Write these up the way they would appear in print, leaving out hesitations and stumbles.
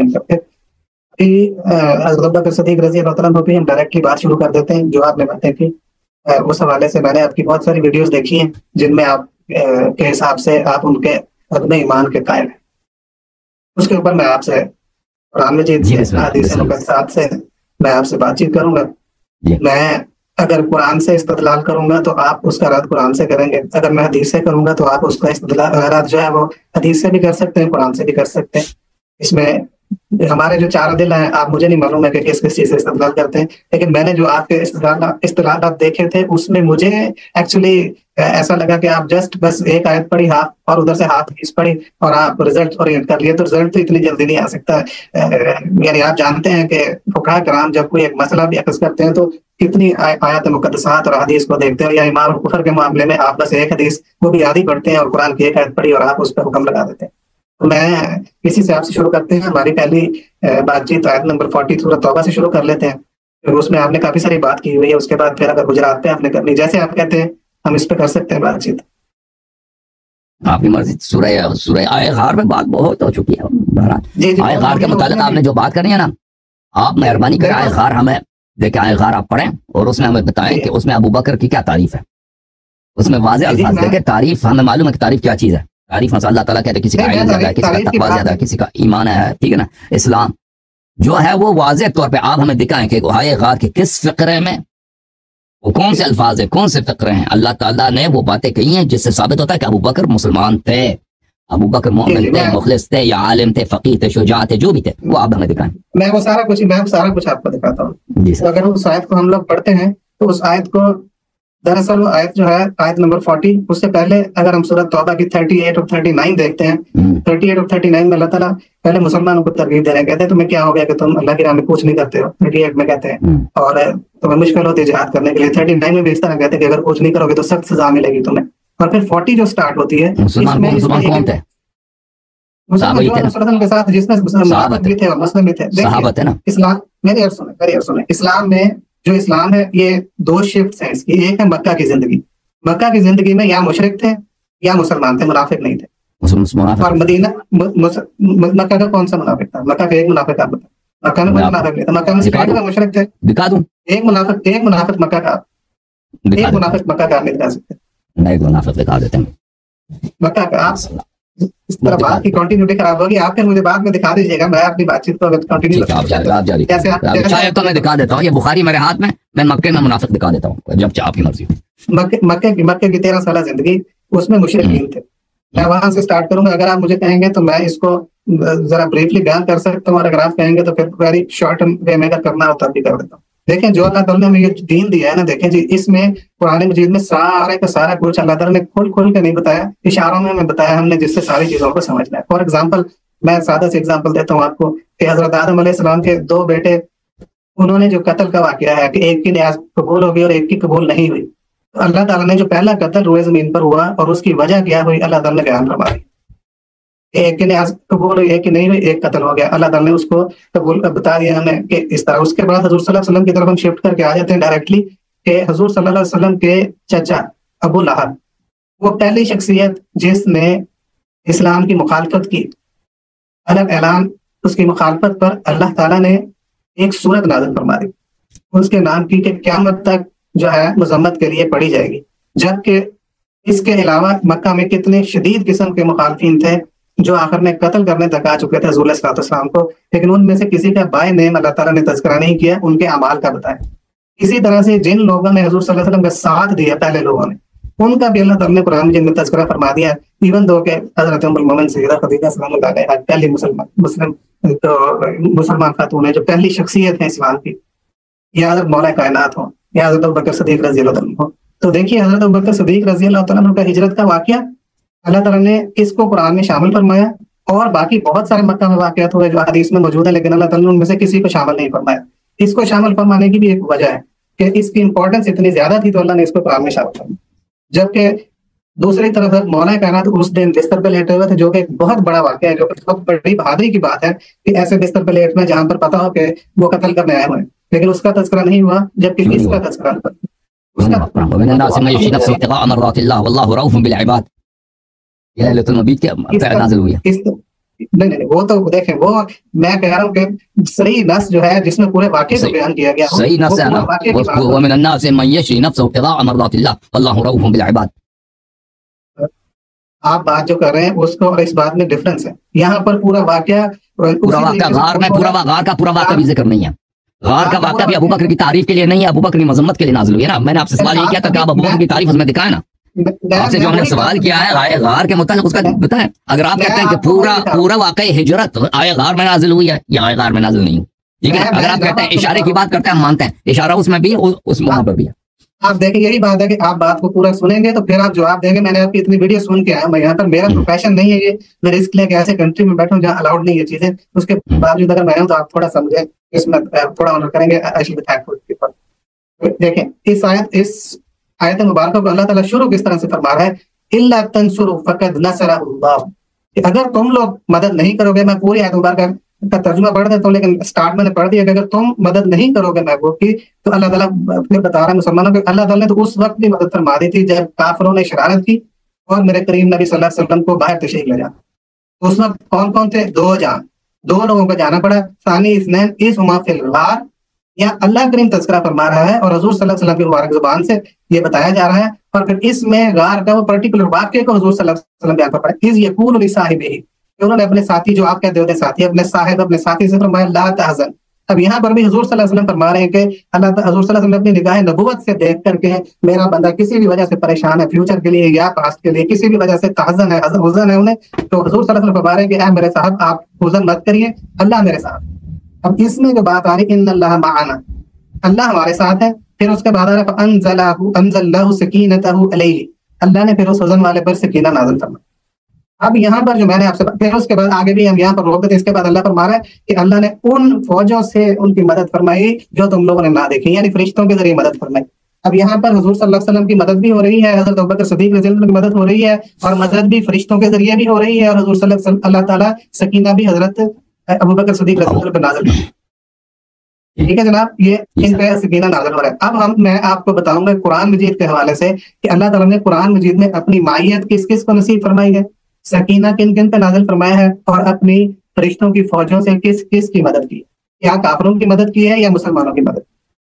करते कि हज़रत अबू बकर सिद्दीक़ रज़ी अल्लाह तआला अन्हु पे हम डायरेक्टली बात शुरू कर देते हैं। जो आपने बातें की उस हवाले से मैंने आपकी बहुत सारी वीडियोस देखी हैं जिनमें आप के हिसाब से आप उनके अदम ईमान के कायल हैं। उसके ऊपर मैं आपसे कुरान मजीद से, हदीस मुक़द्दसात से मैं आपसे बातचीत करूँगा। मैं अगर कुरान से इस्तिदलाल करूँगा तो आप उसका रद्द कुरान से करेंगे, अगर मैं हदीस से करूँगा तो आप उसका इस्तिदलाल रद्द जो है वो हदीस से भी कर सकते हैं, कुरान से भी कर सकते हैं। इसमें हमारे जो 4 दिल हैं, आप मुझे नहीं मालूम है कि किस चीज़ से इस्तेमाल करते हैं, लेकिन मैंने जो आपके इस्तेलाल देखे थे उसमें मुझे एक्चुअली ऐसा लगा कि आप जस्ट बस एक आयत पढ़ी हाफ और उधर से हाफ हदीस पढ़ी और आप रिजल्ट ओरिएंट कर लिए, तो रिजल्ट तो इतनी जल्दी नहीं आ सकता। यानी आप जानते हैं कि फुक़हा किराम जब कोई एक मसला भी अक्स करते हैं तो कितनी आयत मुक़द्दसात और हदीस को देखते हैं, या ईमान और कुफ्र के मामले में आप बस एक हदीस वो भी आधी पढ़ते हैं और कुरान की एक आयत पढ़ी और आप उस पर हुक्म लगा देते हैं। मैं इसी से आपसे शुरू करते हैं। हमारी पहली बातचीत आयत नंबर 40 सूरह तौबा से शुरू कर लेते हैं, फिर उसमें आपने काफी सारी बात की हुई है। उसके बाद फिर अगर हुजरात पे आपने करनी, जैसे आप कहते हैं हम इस पे कर सकते हैं बातचीत। आपकी मर्जी। सूरह आए गार में बात बहुत हो चुकी है। आए गार के मुताबिक आपने जो बात करनी है ना, आप मेहरबानी करें आए गार हमें देखिए, आए गार आप पढ़ें और उसमें हमें बताएं कि उसमें अबू बकर की क्या तारीफ है। उसमें वाज़े अल्फाज देखें, तारीफ हमें मालूम है कि तारीफ क्या चीज़ है। तारीफ अल्लाह ताला कहते हैं किसी का इल्म ज़्यादा है, किसी का तक़वा ज़्यादा है, किसी का ईमान है, ठीक है ना। इस्लाम जो है वो वाज़ेह तौर पे आप हमें दिखाएं कि आए गार के किस फ़िक्रे में वो कौन से अल्फाज है, कौन से फ़िक्रे हैं। अल्लाह ताला ने वो बातें कही हैं जिससे साबित होता है कि अबू बकर मुसलमान थे, अबू बकर मोमिन थे, मुखलिस थे, या आलिम थे, फ़क़ीह थे, शुजा थे, जो भी थे वो आप हमें दिखाएं। मैं सारा कुछ आपको दिखाता हूँ। तो अगर उस आयत को हम लोग पढ़ते हैं तो उस आयत को दरअसल वो आयत जो है आयत नंबर 40, उससे पहले अगर हम सूरह तौबा की 38 और 39 देखते हैं, 38 और 39 में अल्लाह ताला पहले मुसलमानों को तरगीब दे रहे हैं, कहते हैं तुम्हें क्या हो गया कि तुम अल्लाह की राह में कुछ नहीं करते हो। 38 में कहते हैं और तुम्हें मुश्किल होती है जिहाद करने के लिए। 39 में भी इस तरह कहते हैं कि अगर कुछ नहीं करोगे तो सख्त सजा मिलेगी तुम्हें। और फिर 40 जो स्टार्ट होती है मुसलमान कौन थे? मुसलमान के साथ जिसमें मुनाफिक भी थे और मुस्लिम भी थे। देखिए इस्लाम, मेरी अर्ज़ सुने, इस्लाम में जो इस्लाम है ये 2 शिफ्ट हैं इसकी। एक है मक्का की जिंदगी। मक्का की जिंदगी में या मुशरिक थे या मुसलमान थे, मुनाफिक नहीं थे। और मदीना मक्का का कौन सा मुनाफिक था? मक्का का एक मुनाफिक आप बताओ। मक्का में कोई मुनाफिक नहीं था, मक्का में सिर्फ का मुशरिक थे। दिखा दूं एक मुनाफिक मक्का का, एक मुनाफिक मक्का का नहीं दिखा सकते। नहीं, मुनाफिक दिखा देते हैं मक्का का। आप इस तरह बात की कंटिन्यूटी खराब होगी। आप फिर मुझे बाद में दिखा दीजिएगा, मैं अपनी बातचीत को कंटिन्यू कैसे तो मैं दिखा देता हूँ। ये बुखारी मेरे हाथ में, मैं मक्के में मुनाफिक दिखा देता हूँ जब आपकी मर्जी। मक्के की 13 साल जिंदगी उसमें मुशरिकीन थे। मैं वहां से स्टार्ट करूंगा। अगर आप मुझे कहेंगे तो मैं इसको जरा ब्रीफली बयान कर सकता हूँ, और अगर आप कहेंगे तो फिर वेरी शॉर्ट वे में अगर करना होता भी कर देता हूँ। देखें जो अल्लाह ताला ने हमें ये दीन दिया है ना, देखें जी इसमें कुरान मजीद में सारे का सारा कुछ अल्लाह ताला ने खोल के नहीं बताया, इशारों में हमें बताया हमने, जिससे सारी चीजों को समझना है। फॉर एग्जाम्पल मैं सादा से एग्जाम्पल देता हूँ आपको कि हजरत आदम अलैहिस्सलाम के 2 बेटे, उन्होंने जो कत्ल का वाकया है कि एक की न्याज कबूल हो गई और एक की कबूल नहीं हुई। तो अल्लाह ताला ने जो पहला कत्ल रुए जमीन पर हुआ और उसकी वजह क्या हुई, अल्लाह ताला ने बयान फरमा दी। एक की न्याज कबूल हुई, एक की नहीं हुई, एक कत्ल हो गया। अल्लाह ताला ने उसको कबूल बता दिया हमें कि इस तरह। उसके बाद हजूर सल्लल्लाहु अलैहि वसल्लम की तरफ हम शिफ्ट करके आ जाते हैं डायरेक्टली कि हजूर सल्लल्लाहु अलैहि वसल्लम के चचा अबू लहब, वो पहली शख्सियत जिसने इस्लाम की मुखालफत की। अलग ऐलान उसकी मुखालफत पर अल्लाह ताला ने एक सूरत नाज़िल फरमा दी, उसके नाम की कि क़यामत तक जो है मज़म्मत के लिए पढ़ी जाएगी। जबकि इसके अलावा मक्का में कितने शदीद किस्म के मुखालफिन थे जो आखिर में कत्ल करने तक आ चुके थे हुज़ूर सल्लल्लाहु अलैहि वसल्लम को, लेकिन उनमें से किसी का बाय नेम अल्लाह ताला ने तज़किरा नहीं किया, उनके अमाल का बताया। इसी तरह से जिन लोगों ने हुज़ूर सल्लल्लाहु अलैहि वसल्लम का साथ दिया, पहले लोगों ने, उनका भी अल्लाह ताला ने कुरान में तज़किरा फरमा दिया। इवन दो के हज़रत उम्मुल मोमिन सय्यदा खदीजा सल्लल्लाहु अलैहा पहली मुसलमान खातून है जो पहली शख्सियत है इस्लाम की, या हज़रत मौला कायनात हो, या हज़रत अबू बकर सिद्दीक़ रज़ी अल्लाह अन्हु हो। तो देखिए हज़रत अबू बकर सिद्दीक़ रज़ी अल्लाह अन्हु का हिजरत का वाक़या अल्लाह ताला ने इसको कुरान में शामिल फरमाया, और बाकी बहुत सारे मक्का में वाक़यात हुए जो हदीस में मौजूद है, लेकिन अल्लाह ताला ने उनमें से किसी को शामिल नहीं फरमाया। इसको शामिल फरमाने की भी एक वजह है कि इसकी इंपॉर्टेंस इतनी ज्यादा थी तो अल्लाह ने इसको कुरान में शामिल फरमाया। जबकि दूसरी तरफ मौला कायनात उस दिन बिस्तर पर लेटे हुए थे, जो कि एक बहुत बड़ा वाक़या है, जो बहुत बड़ी बहादुरी की बात है कि ऐसे बिस्तर पर लेटना जहां पर पता हो कि वो कत्ल करने आए हुए, लेकिन उसका तज़किरा नहीं हुआ, जबकि इसका तज़किरा नहीं नहीं, वो तो देखें, वो मैं कह रहा हूँ कि सही नस जो है जिसमें पूरे वाक़े को बयान किया गया, सही नस है ना, वो मिन अन्नास मन यशरी नफ्सहु इब्तिगाअ मर्दातिल्लाह वल्लाहु रऊफ़ुन बिल इबाद। आप बात जो कर रहे हैं उसको और इस बात में डिफरेंस है। यहाँ पर पूरा वाक़या गार में गार का पूरा वाक़या भी जिक्र नहीं है। गार का वाक़या भी अबू बकर की तारीफ के लिए नहीं है, अबू बकर की मजम्मत के लिए नाज़िल हुई है ना। मैंने आपसे सवाल ये किया था कि आप अबू बकर की तारीफ उसमें दिखाए ना। आपसे जो हमने सवाल किया है आए गार के मुताबिक उसका बताएं। अगर आप कहते हैं कि पूरा वाक़या हिजरत आए गार में नाज़िल हुई है या आए गार में नाज़िल नहीं हुई, ठीक है। अगर आप कहते हैं इशारे की बात करते हैं, हम मानते हैं इशारा उसमें भी उस वहां पर भी है। आप देखिए, यही बात है कि आप बात को पूरा सुनेंगे तो फिर आप जवाब देंगे। मैंने आपकी इतनी वीडियो सुन के आया, मैं यहाँ पर, मेरा प्रोफेशन नहीं है ये, मैं रिस्क लेके ऐसे कंट्री में बैठा हूँ जहाँ अलाउड नहीं है चीजें, उसके बावजूद अगर मैं हूँ तो आप थोड़ा समझे, इसमें थोड़ा ऑनर करेंगे। देखें इस आयत मुबारक को अल्लाह ताला शुरू किस तरह से फरमा रहा है, इल्ला तंसुरु फक़द नसरहुल्लाह। अगर तुम लोग मदद नहीं करोगे, मैं पूरी आयत मुबारक का तर्जुमा पढ़ देता हूँ, लेकिन स्टार्ट मैंने पढ़ दिया कि अगर तुम मदद नहीं करोगे महबूब की, तो अल्लाह ताला फिर बता रहा है मुसलमानों को, अल्लाह ताला ने तो उस वक्त भी मदद फरमा दी थी जब काफिरों ने शरारत की और मेरे करीम नबी सल्लल्लाहु अलैहि वसल्लम को बाहर तशरीफ ले जाना। तो उस वक्त कौन कौन थे? दो लोगों को जाना पड़ा। सानी इसनैन इस हुमा फिल गार, या अल्लाह करीम तज़किरा फरमा रहा है और हुजूर सल्लल्लाहु अलैहि वसल्लम की मुबारक ज़ुबान से ये बताया जा रहा है। और फिर इसमें गार का वो पर्टिकुलर वाक्य को हुजूर सल्लल्लाहु अलैहि वसल्लम बयान फरमा रहे हैं। इज़ यक़ूलु लिसाहिबिही, उन्होंने अपने साथी, जो आप कहते होते साथी, अपने साहिब, अपने साथी से फरमाया ला तहज़न। अब यहाँ पर भी हुजूर सल्लल्लाहु अलैहि वसल्लम फरमा रहे हैं कि हुजूर सल्लल्लाहु अलैहि वसल्लम अपनी निगाह नबुव्वत से देख करके, मेरा बंदा किसी भी वजह से परेशान है, फ्यूचर के लिए या पास्ट के लिए, किसी भी वजह से तहज़न है, हुज़न है उन्हें, तो हुजूर सल्लल्लाहु अलैहि वसल्लम फरमा रहे हैं कि ऐ मेरे साहब, आप हुज़न मत करिए, अल्लाह मेरे साथ। अब इसमें जो बात आ रही, इन्नल्लाह मअना, अल्लाह हमारे साथ है। फिर उसके बाद आ रहा है अंज़लहु सकीनतहु अलैहि, अल्लाह ने फिर उस हुज़न वाले पर सकीना नाज़िल फरमाया। अब यहाँ पर जो मैंने आपसे, फिर उसके बाद आगे भी हम यहाँ पर रोक देते, इसके बाद अल्लाह फरमा रहा है कि अल्लाह ने उन फौजों से उनकी मदद फरमाई जो तुम लोगों ने ना देखी, यानी फरिश्तों के जरिए मदद फरमाई। अब यहाँ पर हुजूर सल्लल्लाहु अलैहि वसल्लम की मदद भी हो रही है, हज़रत अबू बकर सिद्दीक़ रज़ियल्लाहु अन्हु की मदद हो रही है, और मदद भी फरिश्तों के जरिए भी हो रही है, और हुजूर सल्लल्लाहु अलैहि वसल्लम, अल्लाह ताला सकीना भी हज़रत अबू बकर सिद्दीक़ रज़ियल्लाहु अन्हु पर नाज़िल फरमाई। ठीक है जनाब, ये इन पे सकीना नाज़िल हो रहा है। अब मैं आपको बताऊंगा कुरान मजीद के हवाले से कि अल्लाह ताला ने कुरान मजीद में अपनी मायत किस किस को नसीब फरमाई है, सकीना किन किन पे नाज़िल फरमाया है, और अपनी फरिश्तों की फौजों से किस किस की मदद की, या काफिरों की मदद की है या मुसलमानों की मदद।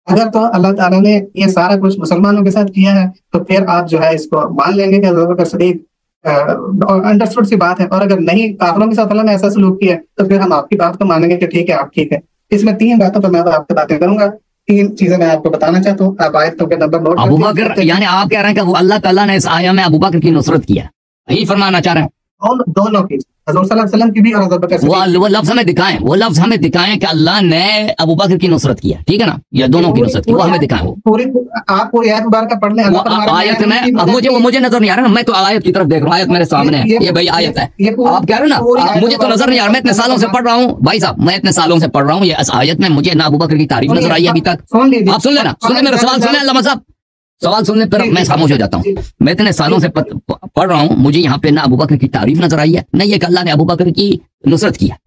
अगर तो अल्लाह ताला ने ये सारा कुछ मुसलमानों के साथ किया है तो फिर आप जो है इसको मान लेंगे कि अबू बकर सिद्दीक़ अंडरस्टूड सी बात है, और अगर नहीं, काफिरों के साथ अल्लाह ने ऐसा सलूक किया तो फिर हम आपकी बात को मानेंगे कि ठीक है, आप ठीक है। इसमें 3 बातों पर मैं आपसे बातें करूंगा, 3 चीजें मैं आपको बताना चाहता हूँ। आप आयतों के नंबर नोट, अबू बकर, यानी आप कह रहे हैं कि वो अल्लाह ताला ने इस आया में अबू बकर की नुसरत किया, यही फरमाना चाह रहे हैं? दोनों की, हुजूर सल्लल्लाहु अलैहि वसल्लम की भी और अबू बकर की। वो लफ्ज हमें दिखाएं, वो लफ्ज हमें दिखाएं कि अल्लाह ने अबू बकर की नुसरत किया, ठीक है ना, या दोनों की नुसरत की, वो हमें दिखाएं। पूरी आप पूरी आयत मुबारक पढ़ लें। आयत में मुझे नजर नहीं आ रहा ना, मैं तो आयत की तरफ देख रहा हूँ, आयत मेरे सामने है, ये भाई आयत है, आप कह रहे हैं ना मुझे तो नजर नहीं आ रहा, मैं इतने सालों से पढ़ रहा हूँ भाई साहब, मैं इतने सालों से पढ़ रहा हूँ, ये आयत में मुझे ना अबू बकर की तारीफ नजर आई अभी तक। आप सुन लेना, सुन ले मेरा सवाल, सुन ले अल्लामा साहब, सवाल सुनने पर मैं खामोश हो जाता हूँ। मैं इतने सालों से पढ़ रहा हूँ, मुझे यहाँ पे ना अबू बकर की तारीफ नजर आई है, नहीं है कि अल्लाह ने अबू बकर की नुसरत किया।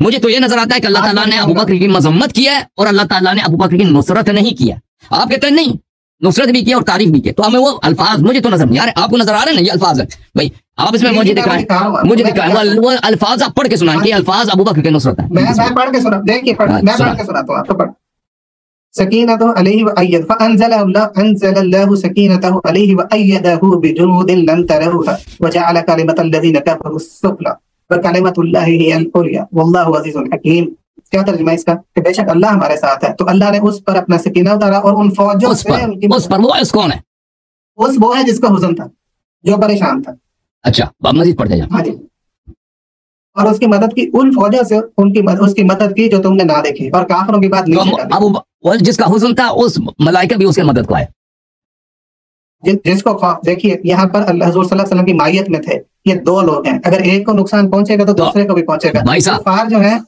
मुझे तो ये नजर आता है कि अल्लाह ताला ने अबू बकर की मजम्मत किया है और अल्लाह ताला ने अबू बकर की नुसरत नहीं किया। आप कहते हैं नहीं, नुसरत भी किया और तारीफ भी किया, तो हमें वो अल्फाज मुझे तो नजर नहीं आ रहे, आपको नजर आ रहे हैं ना, ये अल्फाज है भाई, आप इसमें मुझे दिखाएं वो अल्फाज आप पढ़ के सुनाएं कि अल्फाज अबू बकर की नुसरत है। मैं पढ़ के सुना, देखिए मैं पढ़ के सुनाता हूं आपको। सकीनतहु अलैहि व अय्यद फअंज़लल्लाहु सकीनतहु अलैहि व अय्यदहु बिजुनूदिन लम तरूहा व जअल कलिमतल लज़ीना कफ़रू सुफ़ला व कलिमतुल्लाहि हियल उलिया वल्लाहु अज़ीज़ुल हकीम। क्या तर्जुमा इसका? कि बेशक अल्लाह हमारे साथ है, तो अल्लाह ने उस पर अपना सकीना उतारा और उन फौजों से उनकी, उस पर, वो कौन है? वो है जिसका हुज़न था, जो परेशान था। अच्छा, मजीद पढ़ते जाओ। हाँ जी, और उसकी मदद की, उन फौजों से उसकी मदद की जो तुमने ना देखी, और काफिरों की बात नीचे कर दी। अब जिसका हुज़न था उस मलाइका भी उसके मदद को आए, जिसको देखिए यहाँ पर अल्लाह हुज़ूर सल्लल्लाहु अलैहि वसल्लम की मायत में थे, ये 2 लोग हैं, अगर एक को नुकसान पहुंचेगा तो दूसरे को भी पहुंचेगा। भाई साहब, कुफार जो है,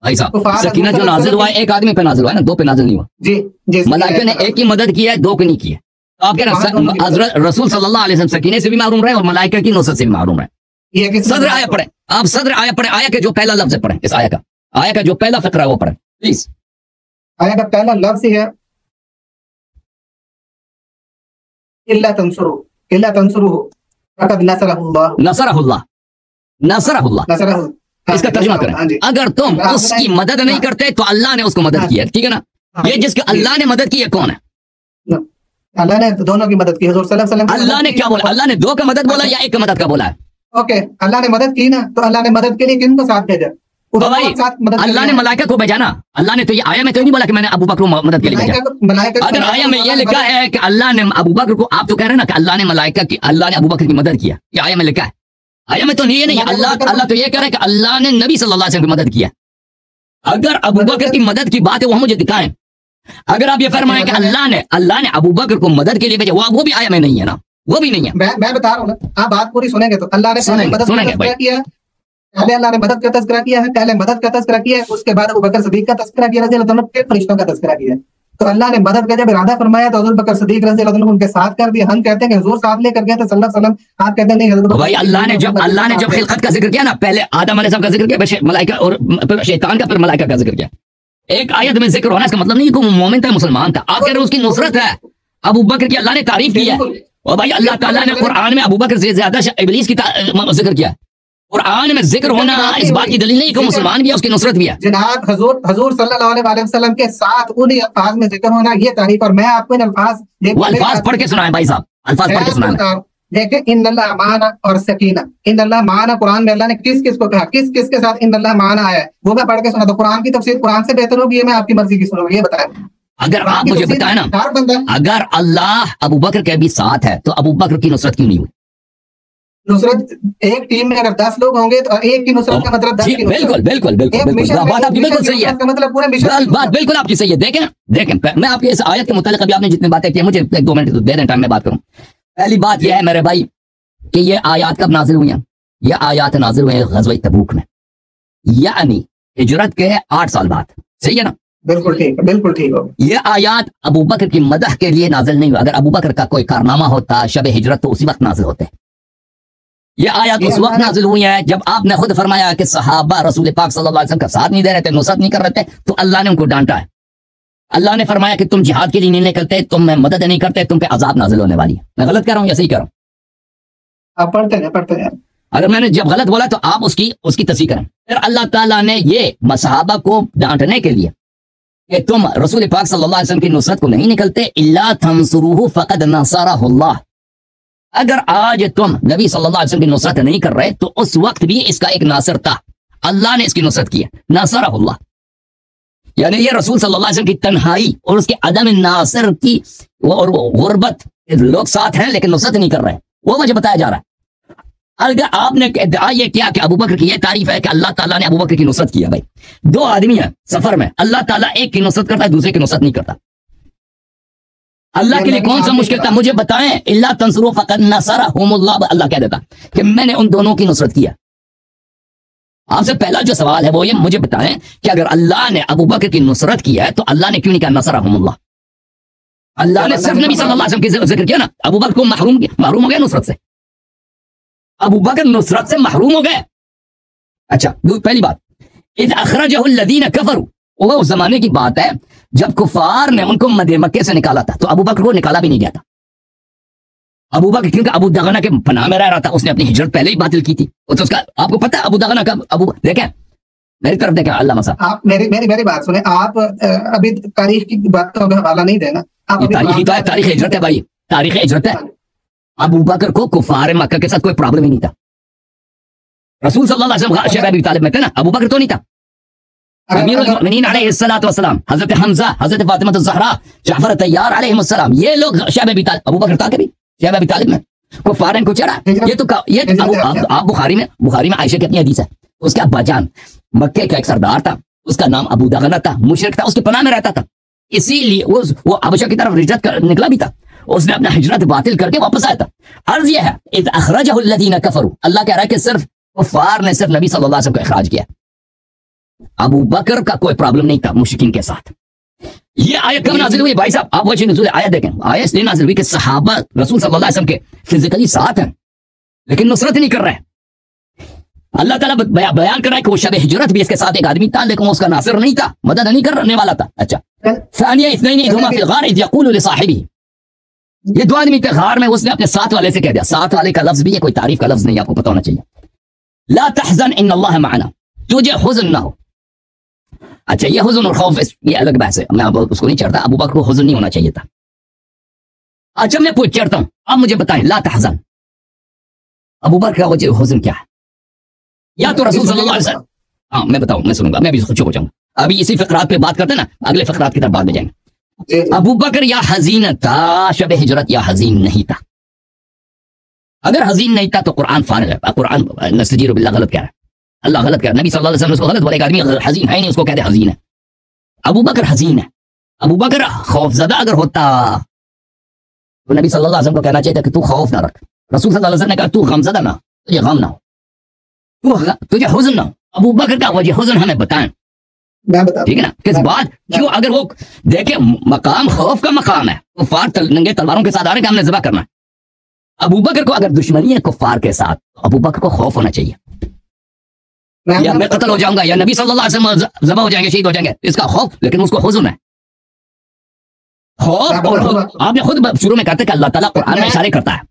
भाई साहब, सकीना जो नाज़िल हुआ है एक आदमी पे नाज़िल हुआ है ना, 2 पे नाज़िल नहीं हुआ जी। मलाइका ने एक की मदद की है, 2 की नहीं की है। तो आप कह रहे हैं हज़रत रसूल सल्लल्लाहु अलैहि वसल्लम सकीने से भी मारूम रहे और मलाइका की नुसरत से भी मारूम रहे। सदर आया पढ़े, आप सदर आया पढ़े, आया के जो पहला लफ्ज पढ़े, इस आया का जो पहला फ़िक्रा है वो पढ़े प्लीज। आया का पहला लफ्ज है इल्ला तंसुरुहु फक़द नसरहुल्लाह। नसरहुल्लाह, नसरहुल्लाह, इसका तर्जुमा करें। अगर तुम उसकी मदद नहीं करते तो अल्लाह ने उसको मदद की है, ठीक है ना? ये जिसके अल्लाह ने मदद की है कौन है? अल्लाह ने दोनों की मदद की। हुजूर सल्लल्लाहु अलैहि वसल्लम अल्लाह ने क्या बोला? अल्लाह ने दो का मदद बोला या एक का मदद का बोला है? ओके, अल्लाह ने मदद की ना, तो अल्लाह ने मदद के लिए किन को साथ भेजा? तो भाई अल्लाह ने मलाइका को भेजा ना। अल्लाह ने तो ये आया में तो नहीं बोला कि मैंने अबू बकर को मदद के लिए भेजा। अगर आया में ये लिखा है कि अल्लाह ने अबू बकर को, आप तो कह रहे हैं ना कि अल्लाह ने मलाइका की, अल्लाह ने अबू बकर की मदद किया, ये आया में लिखा है? आया में तो नहीं है, नहीं। अल्लाह तो ये कह रहा है कि अल्लाह ने नबी सल्लल्लाहु अलैहि वसल्लम की मदद किया। अगर अबू बकर की मदद की बात है वो मुझे दिखाएं। अगर आप ये फरमाएं कि अल्लाह ने अबू बकर को मदद के लिए भेजा, वो भी आया में नहीं है ना, वो भी नहीं है। मैं बता रहा हूँ ना, आप बात पूरी सुनेंगे तो अल्लाह ने मदद किया, पहले अल्लाह ने मदद का तज़किरा किया है, पहले मदद का तज़किरा किया है, उसके बाद अबू बकर सिद्दीक का तज़किरा किया रज़ी अल्लाह अन्हु, फरिश्तों का तज़किरा किया। तो अल्लाह ने मदद का जब इरादा फरमाया तो हज़रत बकर सिद्दीक रज़ी अल्लाह अन्हु उनके साथ कर दिया। हम कहते हैं कि हुजूर साथ लेकर गए थे सल्लल्लाहु अलैहि वसल्लम, आप कहते हैं नहीं हज़रत भाई अल्लाह ने जब खिलकत का जिक्र किया ना, पहले आदम अलैहिस्सलाम का जिक्र किया, फिर मलाइका और फिर शैतान का, फिर मलाइका का जिक्र किया। एक आयत में जिक्र होना इसका मतलब नहीं कि वो मोमिन था, मुसलमान था। आप कह रहे हो उसकी नुसरत है, अबू बकर की अल्लाह ने तारीफ की है। और भाई अल्लाह ताला ने कुरान में अबू बकर से ज्यादा इब्लीस की जिक्र किया है। कुरान में जिक्र होना इस बात की दलील नहीं कि मुसलमान भी है, उसकी नुसरत भी है। जनाब हुजूर सल्लल्लाहु अलैहि वसल्लम के साथ उन्हीं अल्फाज में जिक्र होना, ये तारीफ। और मैं आपको इन अल्फाज पढ़ के सुनाए भाई साहब, अल्फाज पढ़ के सुनाए। देखें, इन्नल्लाह माना और सकीना, इन्नल्लाह माना कुरान में अल्लाह ने किस किस को कहा, किस किस के साथ इन्नल्लाह माना आया है, वो मैं पढ़ के सुना। तो कुरान की तफसीर कुरान से बेहतर होगी, मैं आपकी मर्जी की सुनूंगा, ये बताएं। अगर आप मुझे बताएं ना, अगर अल्लाह अबू बकर के भी साथ है तो अबू बकर की नुसरत क्यों नहीं हुई? नुसरत एक टीम में अगर 10 लोग होंगे तो एक की नुसरत का मतलब 10 की। बिल्कुल बिल्कुल बिल्कुल बात आपकी बिल्कुल सही है, मतलब पूरे मिशन बात बिल्कुल आपकी सही है। देखें मैं आपकी इस आयत के मुतालिक अभी आपने जितनी बातें की, मुझे 1-2 मिनट दे दें टाइम में बात करूं। पहली बात यह है मेरे भाई कि ये आयत कब नाजिल हुई हैं? ये आयत नाजिल हुई है ग़ज़वा तबूक में, यानी हिजरत के 8 साल बाद। सही है ना? बिल्कुल ठीक है, बिल्कुल ठीक हो। ये आयत अबू बकर की मदह के लिए नाजिल नहीं हुआ। अगर अबू बकर का कोई कारनामा होता शब हिजरत तो उसी वक्त नाजिल होते। ये आयत उस वक्त नाजिल हुई है जब आपने खुद फरमाया कि सहाबा रसूल पाक सल्लल्लाहु अलैहि वसल्लम का साथ नहीं दे रहे थे, नुसरत नहीं कर रहे थे, तो अल्लाह ने उनको डांटा है। अल्लाह ने फरमाया कि तुम जिहाद के लिए नहीं निकलते, तुम मदद नहीं करते, तुम पे अजाब नाजिल होने वाली है। मैं गलत कह रहा हूँ या सही कह रहा हूँ? आप पढ़ते हैं। अगर मैंने जब गलत बोला तो आप उसकी तस्दीक करें। फिर अल्लाह ताला ने ये सहाबा को डांटने के लिए कि तुम रसूल पाक सल्लल्लाहु अलैहि वसल्लम की नुसरत को नहीं निकलते, इल्ला तंसुरूहु फक़द नसरहुल्लाह। अगर आज तुम नबी सल्लल्लाहु अलैहि वसल्लम की नुसरत नहीं कर रहे तो उस वक्त भी इसका एक नासर था, अल्लाह ने इसकी नुसरत की है, नसरहुल्लाह। यानी ये रसूल सल्लल्लाहु अलैहि वसल्लम की तन्हाई और उसके अदम नासर की और गुर्बत, लोग साथ हैं लेकिन नुसरत नहीं कर रहे, वो मुझे बताया जा रहा है। अगर आपने इद्दा ये किया कि अबू बकर की ये तारीफ है कि अल्लाह ताला ने अबू बकर की नुसरत किया, भाई 2 आदमी हैं सफर में, अल्लाह ताला एक की नुसरत करता है, दूसरे की नुसरत नहीं करता। अल्लाह के लिए कौन सा मुश्किल था? मुझे बताएं। इल्ला तंसुरू फक़द नसरहुमुल्लाह, अल्लाह कह देता कि मैंने उन दोनों की नुसरत किया। आपसे पहला जो सवाल है वो ये, मुझे बताएं कि अगर अल्लाह ने अबू बकर की नुसरत किया है तो अल्लाह ने क्यों नहीं कहा नसरहुमुल्लाह? अल्लाह ने सिर्फ नबी सल्लल्लाहु अलैहि वसल्लम की जिक्र किया ना। अबू बकर को महरूम हो गया नुसरत से, अबू बकर नुसरत से महरूम हो गए। अच्छा, पहली बात, इज़ अखरजहु अल्लज़ीना कफरू, वो उस जमाने की बात है जब कुफार ने उनको मक्के से निकाला था, तो अबू बकर को निकाला भी नहीं गया था। अबू बकर क्योंकि अबू दगना के पनाह में रह रहा था, उसने अपनी हिजरत पहले ही बातिल की थी। तो उसका आपको पता है अबू दगना का, देखें मेरी तरफ देखें, अल्लाह मसा आप मेरी बात सुने। आप अभी तारीख की बातों का हवाला नहीं देना। तारीख हिजरत है भाई, तारीख हिजरत है। अबू बकर को कुफार मक्का के साथ कोई प्रॉब्लम ही नहीं था। रसूल सल्लल्लाहु अलैहि वसल्लम शैब अबी तालिब में थे ना, अबू बकर तो नहीं था। अमीरुल मोमिनीन अलैहिस्सलातु वस्सलाम, हजरत हमजा, हजरत फातिमा ज़हरा, जाफर तैयार अलैहिस्सलाम, ये लोग शैब अबी तालिब, अबू बकर था कभी शैब अबी तालिब में? कुफार इनको चढ़ा। आप बुखारी में आयशा की अपनी हदीस है, उसका अब्बाजान मक्के का एक सरदार था, उसका नाम अबू दगना था, मुशरिक था, उसके पनाह में रहता था, इसीलिए वो हबशा की तरफ हिजरत निकला भी था। उसने अपना हिजरत बातिल करके वापस आया था। अर्ज यह है, इज़ अखरजहु अल्लज़ीना कफरू, अल्लाह कह रहा है कि सिर्फ कुफार ने सिर्फ नबी सल्लल्लाहु अलैहि वसल्लम को इखराज किया, अबू बकर का कोई प्रॉब्लम नहीं था मुश्रिकीन के साथ। ये आयत कब नाजिल हुई भाई साहब? आप वजह नुज़ूल आयत देखें। आयत इसलिए नाजिल हुई कि सहाबा रसूल सल्लल्लाहु अलैहि वसल्लम के फिजिकली साथ हैं लेकिन नुसरत नहीं कर रहे हैं। अल्लाह ताला बयान कर रहा है कि वो शब हिजरत भी इसके साथ एक आदमी था लेकिन उसका नासिर नहीं था, मदद नहीं करने वाला था। अच्छा, सानिया इस्नैनी इज़ हुमा फ़िल ग़ार इज़ यक़ूलु लिसाहिबिही, ये 2 आदमी थे गार में, उसने अपने साथ वाले से कह दिया। साथ वाले का लफ्ज भी है, कोई तारीफ का लफ्ज नहीं, आपको पता होना चाहिए। ला तहज़न इन्नल्लाह मअना, तुझे हुज़्न ना हो। अच्छा, ये हुज़्न और खौफ ये अलग बहस है, मैं अब उसको नहीं चढ़ता। अबू बकर को हुज़्न नहीं होना चाहिए था। अच्छा, मैं पूछ चढ़ता हूं, अब मुझे बताएं, ला तहज़न, अबू बकर का वजह हुज़्न क्या है? या तो रसूल सल्लल्लाहु अलैहि वसल्लम, हाँ मैं बताऊं, मैं सुनूंगा, मैं भी चुप हो जाऊंगा। अभी इसी फ़क़रात पे बात करते हैं ना, अगले फ़क़रात की तरफ बाद में जाएंगे। अबू बकर या हज़ीन था शब हिजरत, या हज़ीन नहीं था। अगर हज़ीन नहीं था तो कुरान फारिग है। कुरान नस्तजीर बिल्लाह गलत कह रहा है, अल्लाह गलत कह रहा है। नबी सल्लल्लाहु अलैहि वसल्लम उसको गलत बोले, एक आदमी हज़ीन है नहीं उसको कहते हज़ीन है। अबू बकर हज़ीन है। अबू बकर खौफज़दा अगर होता तो नबी सल्लल्लाहु अलैहि वसल्लम को कहना चाहिए था कि तू खौफ ना रख। रसूल सल्लल्लाहु अलैहि वसल्लम ने कहा तू गमज़दा ना, तुझे गम ना हो, तुझे हुज़्न ना हो। अबू बकर का वजह हुज़्न हमें बताएं, ठीक है ना? किस बात क्यों? अगर वो देखे मकाम खौफ का मकाम है, कुफ्फार नंगे तलवारों के साथ आ रहे हैं, हमने ज़िबा करना है। अबू बकर को अगर दुश्मनी है कुफ्फार के साथ, अबू बकर को खौफ होना चाहिए। या मैं कत्ल हो जाऊंगा या नबी सल्लल्लाहु अलैहि वसल्लम ज़बा हो जाएंगे, शहीद हो जाएंगे, इसका खौफ, लेकिन उसको हुज़्न है। खौफ और आपने खुद शुरू में कहते कि अल्लाह ताला कुरान में इशारे करता है।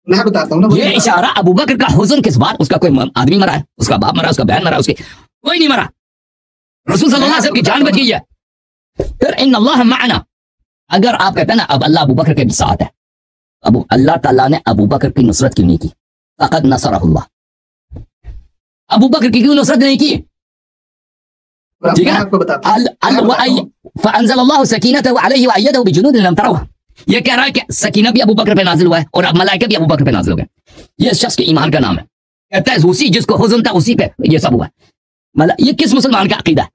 मैं बताता हूं ना, ये इशारा अबू बकर का हुज़्न किस बात? उसका कोई आदमी मरा है, उसका बाप मरा, उसका बहन मरा, उसके कोई नहीं मरा, रसूल सल्लल्लाहु अलैहि वसल्लम की जान बच गई है। फिर इन्न अल्लाह मअना, अगर आप कहते हैं ना अब अल्लाह अबू बकर के साथ है, अल्लाह ताला ने अबू बकर की नुसरत क्यों नहीं की? फ़क़द नसरहुल्लाह, अबू बकर की क्यों नुसरत नहीं की? ठीक है, फ़अंज़लल्लाहु सकीनतहु अलैहि व अय्यदहु बिजुनूदिन लम तरौहा। ये कह रहा है कि सकीना भी अबू बकर पे नाजिल हुआ है और अब मलाइका भी अबू बकर पे नाजिल हो गए। ये शख्स के ईमान का नाम है। कहता है उसी जिसको हुज़्न था उसी पे ये सब हुआ। ये किस मुसलमान का अकीदा है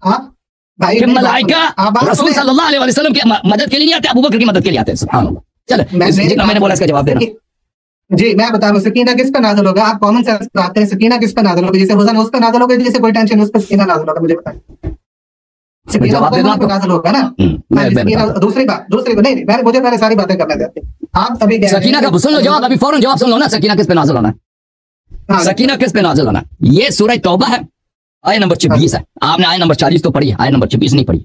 कि मलाइका रसूल सल्लल्लाहु अलैहि वसल्लम की मदद के लिए नहीं आते, अबू बकर की मदद के लिए आते हैं? सुभान अल्लाह। चलो जितना मैंने बोला इसका जवाब देना। जी मैं बता रहा हूँ, सकीना किस पे नाजिल होगा? आप कॉमन सेंस आते हैं, सकीना किस पे नाजिल होगा? जैसे हुज़्न उस पे नाजिल होगा, जैसे कोई टेंशन उस पे सकीना नाजिल होगा, मुझे बताएं। जवाब दे दो आपको। नाजिल होगा ना। दूसरी बात नहीं, मैंने मुझे पहले सारी बातें करने देते। आप अभी सकीना का सुन लो जवाब, अभी फौरन जवाब सुन लो ना। सकीना किस पे नाजिल होना है? सकीना किस पे नाजिल होना? ये सूरह तौबा है, आयत नंबर 26 है। आपने आयत नंबर 40 तो पढ़ी, आयत नंबर 26 नहीं पढ़ी।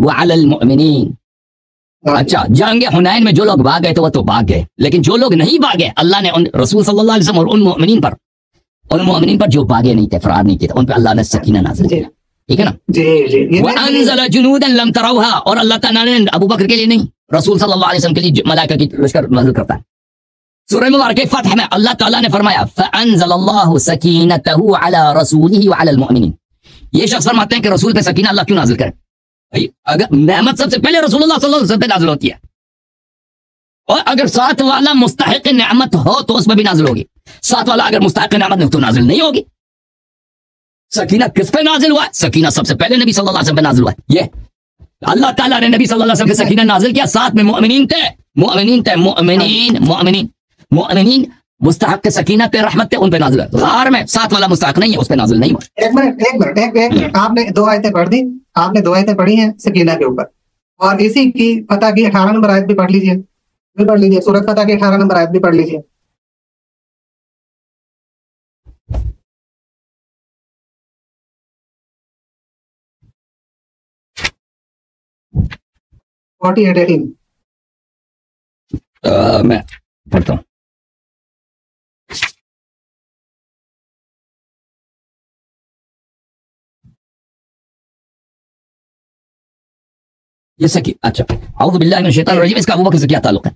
व अलल मुअमिनीन। अच्छा, जंगे हुनैन में जो लोग भाग गए तो वो तो भाग गए, लेकिन जो लोग नहीं भागे अल्लाह ने उन रसूल सल्लल्लाहु अलैहि वसल्लम और उन मुअमिनीन पर जो भागे नहीं थे, फरार नहीं थे, उन पर अल्लाह ने सकीना नाज़िल किया। ठीक है ना? जी। व अनज़ल जुनूदन लम तरौहा, और अल्लाह ताला ने अबू बकर के लिए नहीं, रसूल सल्लल्लाहु अलैहि वसल्लम के लिए मलाइका की लश्कर नाज़िल करता है। सूरह मुबारक फतह में अल्लाह ताला ने फरमाया फ़अंज़लल्लाहु सकीनतहु अला रसूलिही व अलल मुअमिनीन। ये शख्स फरमाते हैं कि रसूल पे सकीना अल्लाह क्यों नाज़िल करे? भाई अगर नेमत सबसे पहले रसूलुल्लाह सल्लल्लाहु अलैहि वसल्लम पे नाज़िल होती है, और अगर साथ वाला मुस्तहिक़ नेमत हो तो उस पर भी नाज़िल होगी, साथ वाला अगर मुस्तहिक़ नेमत नहीं तो नाज़िल नहीं होगी। सकीना किस पे नाज़िल हुआ? सकीना सबसे पहले नबी सल्लल्लाहु अलैहि वसल्लम पे नाज़िल हुआ। ये अल्लाह ताला ने नबी सल्लल्लाहु अलैहि वसल्लम पे सकीना नाज़िल किया, साथ में मुअमिनीन थे। मुअमिनीन मुस्तहक के सकीना पे रहमत थे, उन पे नाज़िल है। गार में साथ वाला मुस्तहक नहीं है, उस पे नाज़िल नहीं हुआ। एक मिनट, आपने 2 आयतें पढ़ दी, आपने 2 आयतें पढ़ी हैं सकीना के ऊपर, और इसी की फतह की 18 नंबर आयत भी पढ़ लीजिए, सूरत फतह की 18 नंबर आयत भी पढ़ लीजिए। मैं पढ़ता हूँ। जैसे कि अच्छा, औज़ु बिल्लाहि मिनश शैतानिर रजीम, इसका अबू बकर से क्या ताल्लुक है?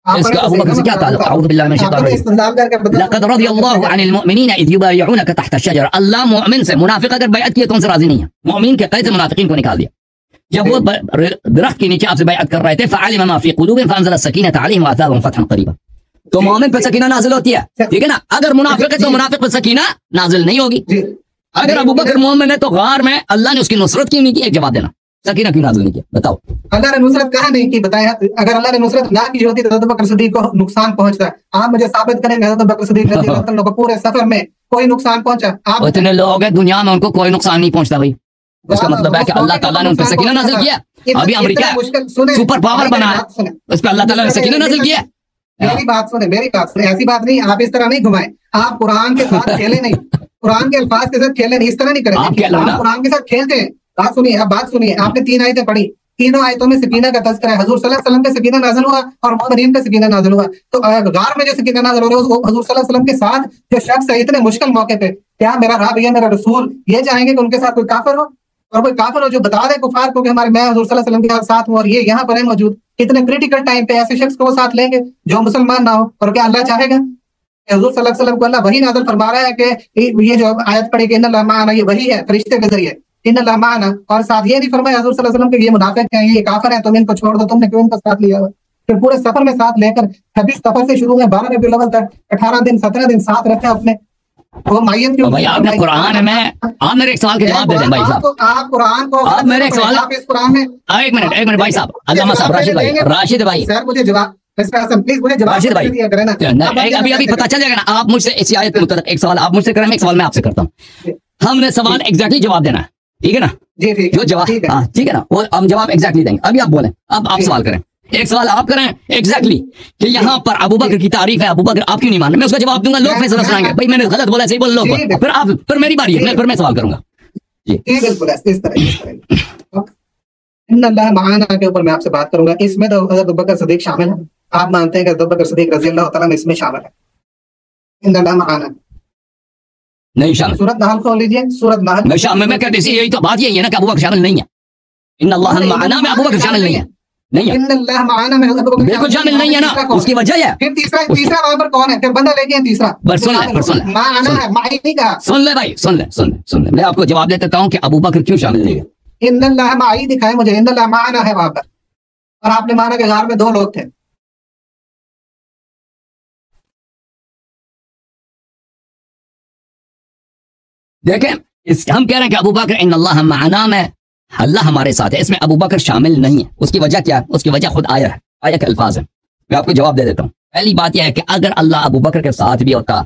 इसका अबू बकर से क्या ताल्लुक? औज़ु बिल्लाहि मिनश शैतानिर रजीम। लक़द रज़ियल्लाहु अनिल मुअमिनीना इज़ युबायिऊनका तहत अश-शजरा। अल्लाह मुअमिन से, मुनाफिक अगर बैअत किए तो उनसे राजी नहीं है। मुअमिन के कैद से मुनाफिकीन को निकाल दिया। जब वो दरख्त के नीचे आपसे बैअत कर रहे थे, फ़अलिम मा फ़ी क़ुलूबिहिम फ़अंज़ल अस-सकीनता अलैहिम व असाबहुम फ़तहन क़रीबा। तो मुअमिन पे सकीना नाज़िल होती है, ठीक है ना? अगर मुनाफिक है तो मुनाफिक पे सकीना नाज़िल नहीं होगी। अगर अबू बकर मुअमिन है तो गार में अल्लाह ने उसकी नुसरत क्यों नहीं की? एक जवाब देना, सकीना क्यों नाज़िल नहीं किया? बताओ। अल्लाह ने नुसरत कहाँ नहीं की? बताया। अगर अल्लाह ने नुसरत ना की होती तो अबू बकर सिद्दीक को नुकसान पहुंचता है। आप मुझे साबित करेंगे अबू बकर सिद्दीक रज़ियल्लाहु अन्हु को पूरे सफर में कोई नुकसान पहुंचा? आप इतने लोग हैं दुनिया में, उनको कोई नुकसान नहीं पहुंचता भाई। इसका मतलब है कि अल्लाह ताला ने उन पर सकीना नाज़िल किया। अभी अमेरिका सुपर पावर बना है, उस पर अल्लाह ताला ने सकीना नाज़िल किया। मेरी बात सुने, ऐसी बात नहीं, आप इस तरह नहीं घुमाएं। आप कुरान के साथ खेले नहीं, कुरान के अल्फाज के साथ खेले नहीं, इस तरह नहीं करेंगे। आप कुरान के साथ खेलते हैं। बात सुनिए, आपने 3 आयतें पढ़ी, तीनों आयतों में सकीना का तज़किरा है। हुज़ूर सल्लल्लाहु अलैहि वसल्लम पे सकीना नाज़िल हुआ और मोमिनीन पे सकीना नाज़िल हुआ। तो गार में जो सकीना नाज़िल हो रहा है वो हुज़ूर सल्लल्लाहु अलैहि वसल्लम के साथ जो शख्स है इतने मुश्किल मौके पे, क्या मेरा रब या मेरा रसूल ये चाहेंगे कि उनके साथ कोई काफिर हो, और कोई काफिर हो जो बता दे कुफार को कि हमारे मैं हुज़ूर सल्लल्लाहु अलैहि वसल्लम के साथ हूँ और ये यहाँ पर है मौजूद। इतने क्रिटिकल टाइम पे ऐसे शख्स को वो साथ लेंगे जो मुसलमान ना हो? और क्या अल्लाह चाहेगा? हुज़ूर सल्लल्लाहु अलैहि वसल्लम को अल्लाह वही नाज़िल फरमा रहा है कि ये जो आयत पढ़ी कि इन्नल्लाह माअना, ये वही है फरिश्ते के जरिए, इन्नल्लाह माअना। और साथ ये नहीं फरमाया हुज़ूर सल्लल्लाहु अलैहि वसल्लम कि ये मुनाफिक हैं, ये काफिर हैं, तुम इनको छोड़ दो, तुमने क्यों इनको साथ लिया हुआ? फिर पूरे सफर में साथ लेकर 26 सफर से शुरू में 12 रबीउल अव्वल तक 18 दिन 17 दिन साथ रखे अपने। वो मायन क्यों? भाई आपने कुरान में, आप मेरे एक सवाल के जवाब दे दें भाई साहब। आप कुरान को, आप मेरे एक सवाल, आप इस कुरान में एक मिनट भाई साहब, अल्लामा साहब, राशिद भाई सर मुझे जवाब, प्लीज मुझे जवाब दिया करें ना। अभी पता चल जाएगा ना। आप मुझसे इसी आयत के मुताबिक एक सवाल आप मुझसे करें, एक सवाल मैं आपसे करता हूँ। हमने सवाल एग्जैक्टली जवाब देना है, ठीक है ना? जी ठीक जो जवाब, हाँ ठीक है ना, वो हम जवाब एग्जैक्टली देंगे। अभी आप बोलें, अब आप सवाल करें, एक सवाल आप करें एग्जैक्टली कि यहाँ पर अबू बकर की तारीफ है, अबू बकर आप क्यों नहीं मान रहे? मैं उसका जवाब दूंगा, लोग फैसला सुनाएंगे। भाई मैंने गलत बोला, सही बोल लो, फिर मेरी बारी है, फिर मैं सवाल करूंगा। इन्नल्लाह माअना के ऊपर मैं आपसे बात करूंगा। इसमें तो हज़रत अबू बकर सिद्दीक शामिल है। आप मानते हैं कि अबू बकर सिद्दीक रज़ी अल्लाह तआला इसमें शामिल है? इन्नल्लाह माअना नहीं शामिल। सूरत नहल खोल लीजिए, सूरत नहल। मैं कहते यही तो बात यही है ना कि अबू बकर शामिल नहीं है। इन्नल्लाह माअना में अबू बकर शामिल नहीं है, नहीं है, इन्नल्लाह माअना में बिल्कुल शामिल नहीं है ना। उसकी वजह है, फिर तीसरा वहां पर कौन है? फिर बंदा लेके हैं तीसरा। सुन ले माअना है, माई नहीं कहा। सुन ले भाई, सुन ले, मैं आपको जवाब दे देता हूँ कि अबू बकर क्यों शामिल नहीं है। इन्नल्लाह माई दिखाए मुझे, इन्नल्लाह माअना है वहां पर, और आपने माना कि गार में 2 लोग थे। देखें, हम कह रहे हैं कि अबू बकर इन्नल्लाह माअना में अल्लाह हमारे साथ है, इसमें अबू बकर शामिल नहीं है। उसकी वजह क्या है? उसकी वजह खुद आया है, आया के अल्फाज है। मैं आपको जवाब दे देता हूँ। पहली बात यह है कि अगर अल्लाह अबू बकर के साथ भी होता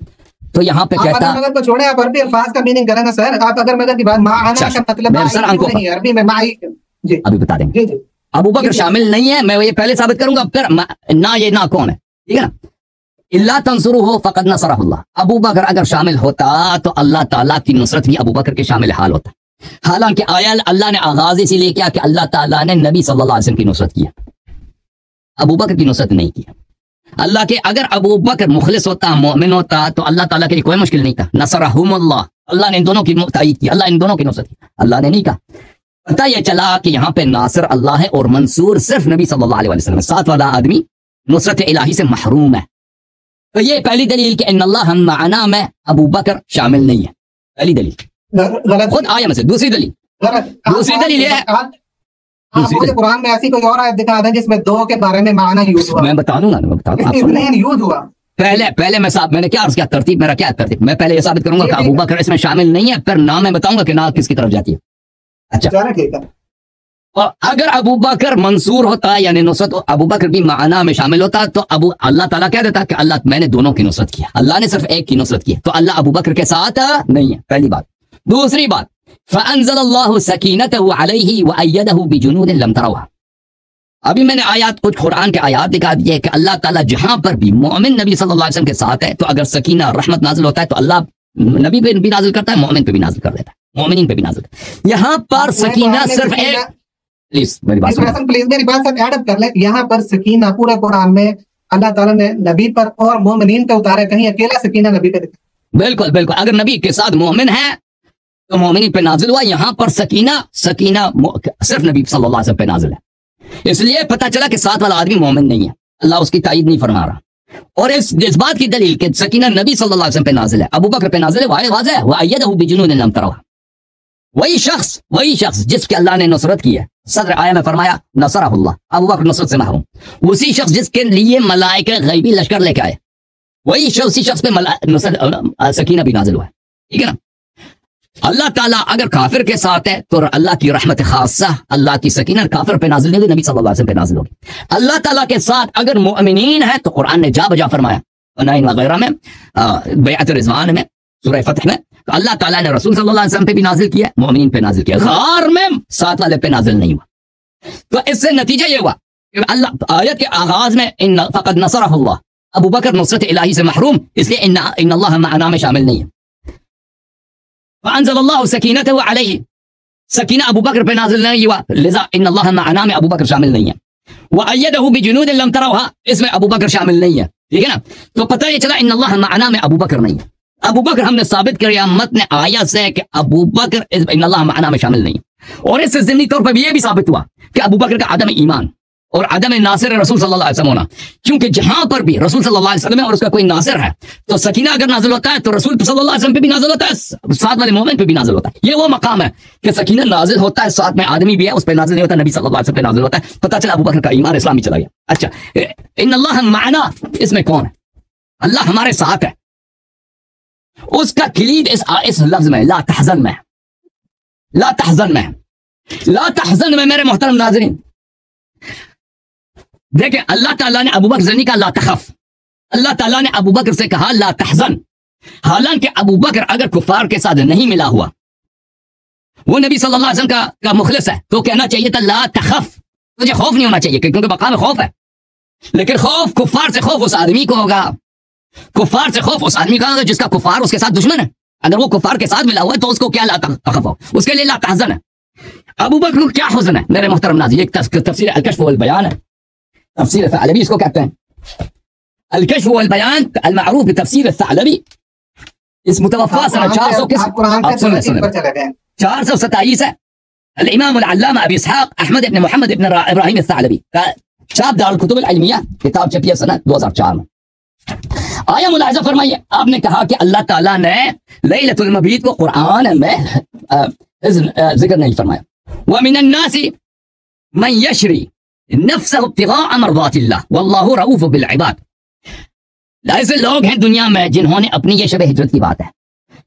तो यहाँ पे कहता, अगर को छोड़े आप अरबी अल्फाज का मीनिंग करें ना सर। आप अगर मगर की बात माअना का मतलब नहीं, अरबी में माई। जी अभी बता देंगे। अबू बकर शामिल नहीं है, मैं ये पहले साबित करूंगा। फिर ना ये ना कौन है, ठीक है ना? इल्ला तंसुरुहु फक़द नसरहुल्लाह। अबू बकर अगर शामिल होता तो अल्लाह ताला की नुसरत भी अबू बकर के शामिल हाल होता। हालांकि आया अल्लाह ने आगाज इसीलिए किया कि अल्लाह ताला ने नबी सल्लल्लाहु अलैहि वसल्लम की नुसरत की, अबू बकर की नुसरत नहीं की। अल्लाह के अगर अबू बकर मुखलिस होता, मोमिन होता, तो अल्लाह ताला के लिए कोई मुश्किल नहीं था। नसरहुमुल्लाह, अल्लाह ने इन दोनों की तायीद की, अल्लाह इन दोनों की नुसरत की। अल्लाह ने नहीं कहा। पता यह चला कि यहाँ पे नासिर अल्लाह है और मंसूर सिर्फ नबी सल्लल्लाहु अलैहि वसल्लम। साथ वाला आदमी नुसरत इलाही से महरूम है। तो ये पहली दलील कि इन्नल्लाह माअना में अबू बकर शामिल नहीं है, पहली दलील खुद आया में से। दूसरी दलील ये है, मुझे कुरान में ऐसी कोई और आयत दिखा दें जिसमें 2 के बारे में माना यूज हुआ। मैं बता दूंगा, यूज हुआ। पहले मैंने क्या अर्ज किया, तरतीब मेरा क्या तरतीब? मैं पहले ये साबित करूंगा कि अबू बकर इसमें शामिल नहीं है, फिर ना मैं बताऊंगा कि ना किसकी तरफ जाती है। अच्छा, और अगर अबू बकर मंसूर होता यानी नुसरत अबू बकर भी माना में शामिल होता तो अल्लाह ताला कह देता कि अल्लाह मैंने दोनों की नुसरत किया, अल्लाह ने सिर्फ एक की नुसरत की, तो अल्लाह अबू बकर के साथ नहीं है, पहली बात। दूसरी बात, फ़अंज़लल्लाहु सकीनतहु अलैहि व अय्यदहु बिजुनूदिन लम तरौहा। अभी मैंने आयात, कुछ कुरान के आयात दिखा दिए कि अल्लाह ताला जहां पर भी मोमिन नबी सल्लल्लाहु अलैहि वसल्लम के साथ है तो अगर सकीना रहमत नाजिल होता है तो अल्लाह नबी पे भी नाजिल करता है, मोमिन पे भी नाजिल कर देता है, मोमिनीन पे भी नाजिल करता है। यहाँ पर सकीना सिर्फ एक, प्लीज मेरी बात साथ ऐड अप कर ले। यहाँ पर सकीना पूरे कुरान में अल्लाह ताला ने नबी पर और मोमिनीन पे उतारा, कहीं अकेला सकीना नबी पे दिखा। बिल्कुल बिल्कुल, अगर नबी के साथ मोमिन है तो मोमिनीन पे नाजिल हुआ। यहाँ पर सकीना सिर्फ नबी सल्लल्लाहु अलैहि वसल्लम पे नाजिल है, इसलिए पता चला कि साथ वाला आदमी मोमिन नहीं है, अल्लाह उसकी तायीद नहीं फरमा रहा। और इस बात की दलील कि सकीना नबी सल्लल्लाहु अलैहि वसल्लम पे नाजिल है, अबू बकर पे नाजिल है, वाज़ेह है, व अय्यदहु बिजुनूदिन लम तरौहा। वही शख्स जिसके अल्लाह ने नुसरत की है, सदर आया में फरमाया नसरहुल्लाह, अबू बकर नुसरत से महरूम। उसी शख्स जिसके लिए मलाइका गैबी लश्कर लेके आए, वही उसी शख्स पे सकीना भी नाजिल हुआ है, ठीक है ना? अल्लाह ताला अगर काफिर के साथ है तो अल्लाह की रहमत खासा, अल्लाह की सकीना काफिर पे नाजिल नहीं होगी, नबी सल्लल्लाहु अलैहि वसल्लम पे नाजिल होगी। अल्लाह ताला के साथ अगर मोमिनीन है तो कुरान ने जा बजा फरमाया, नाइन वगैरह में, बैअत रिज़वान में, सूरह फतह में, तो अल्लाह ताला ने रसूल सल्लल्लाहु अलैहि वसल्लम पे भी नाजिल किया, मोमिनीन पे नाजिल किया, गार में साथ वाले पे नाजिल नहीं हुआ। तो इससे नतीजा ये हुआ कि अल्लाह आयत के आगाज में इन फ़क़द नसरहुल्लाह, अबू बकर नुसरत इलाही से महरूम, इसलिए इन्नल्लाह मअना में शामिल नहीं है। फ़अंज़लल्लाहु सकीनतहु अलैहि, सकीना अबू बकर पे नाजिल नहीं हुआ, लिज़ा इन्नल्लाह मअना में अबू बकर शामिल नहीं है। व अय्यदहु बिजुनूदिन लम तरौहा, इसमें अबू बकर शामिल नहीं है, ठीक है ना। तो पता ये चला इन्नल्लाह मअना में अबू बकर नहीं है। अबू बकर हमने साबित किया मतन आयत से कि अबू बकर इन्नल्लाह मअना में शामिल नहीं है। और इससे ज़िमनी तौर पर भी ये भी साबित हुआ कि अबू बकर का अदम ईमान और अदम नासिर रसूल सल्लल्लाहु अलैहि वसल्लम होना, क्योंकि जहां पर भी रसूल सल्लल्लाहु अलैहि वसल्लम है और उसका कोई नासिर है, तो सकीना अगर नाजिल होता है तो रसूल सल्लल्लाहु अलैहि वसल्लम पे भी नाजिल होता है, साथ वाले मोमिन पे भी नाजिल होता है। ये वो मकाम है कि सकीना नाजिल होता है, साथ में आदमी भी है, उस पर नाजिल नहीं होता, नबी सल्लल्लाहु अलैहि वसल्लम पे नाजिल होता है। पता चला अबू बकर का ईमान इस्लाम में चला गया। अच्छा, इन्नल्लाह मअना, इसमें कौन है? अल्लाह हमारे साथ है। उसका खलीद इस लफ्ज में ला तहज़न में, ला तहज़न में, ला तहज़न में। मेरे मोहतरम नाज़रीन देखें, अल्लाह ताला ने अबू बकर से नहीं कहा ला तखफ, अल्लाह ताला ने अबू बकर से कहा ला तहज़न। हालांकि अबू बकर अगर कुफार के साथ नहीं मिला हुआ, वो नबी सल्लल्लाहु अलैहि वसल्लम का मुखलिस है, तो कहना चाहिए था ला तखफ, तुझे खौफ नहीं होना चाहिए, क्योंकि मकाम में खौफ है। लेकिन खौफ कुफार से खौफ उस आदमी को होगा, कुफार से खौफ उस आदमी का होगा जिसका कुफार उसके साथ दुश्मन है। अगर वो कुफार के साथ मिला हुआ है तो उसको क्या ला तखफ हो, उसके लिए ला तहज़न है। अबू बकर को क्या हुज़्न है? मेरे मोहतरम नाज़रीन, एक तफसीर अल-कश्फ वल बयान है, तफसीर अल-थअलबी इसको कहते हैं, अल-कश्फ वल बयान अल-मअरूफ बितफसीर अल-थअलबी। इस मुतवफ़ा सनह 427 है। अल-इमाम अल-अल्लामा अबी इसहाक़ अहमद इब्न मुहम्मद इब्न इब्राहीम अल-थअलबी का छाप दारुल कुतुब अल-इल्मिया, किताब छपी है सनह 2004 में। आया मुलाहिज़ा फरमाइए, आपने कहा कि अल्लाह ताला ने लैलतुल मबीत को कुरान में जिक्र नहीं फरमाया। व मिनन नासी मन यशरी नफ्सहु इब्तिगाअ मरज़ातिल्लाह वल्लाहु रऊफ़ बिल इबाद। ऐसे लोग हैं दुनिया में जिन्होंने अपनी, ये शबे हिजरत की बात है,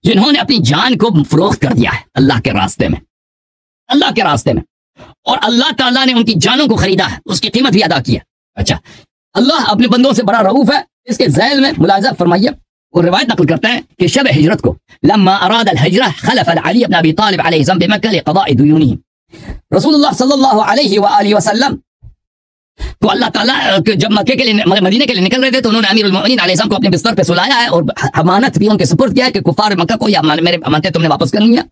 जिन्होंने अपनी जान को फरोख्त कर दिया है अल्लाह के रास्ते में, अल्लाह के रास्ते में, और अल्लाह ताला ने उनकी जानों को खरीदा है, उसकी कीमत भी अदा की है। अच्छा, अल्लाह अपने बंदों से बड़ा रऊफ है। इसके ज़ैल में मुलाहिज़ा फरमाइए, वो रिवायत नकल करते हैं कि शब हिजरत को लम्मा अराद अल-हिजरा खलफ अली इब्न अबी तालिब अलैहि सलाम बिमक्का लिक़ज़ा'i दुयूनिही। रसूलुल्लाह सल्लल्लाहु अलैहि व आलिहि वसल्लम तो अल्लाह ताला जब मक्के के लिए, मदीने के लिए निकल रहे थे, तो उन्होंने अमीरुल मोमिनीन अलैहि सलाम को अपने बिस्तर पे सुलाया है और अमानत भी उनके सुपुर्द किया है कि कुफार मक्का को ये मेरे अमानतें तुमने वापस करनी है।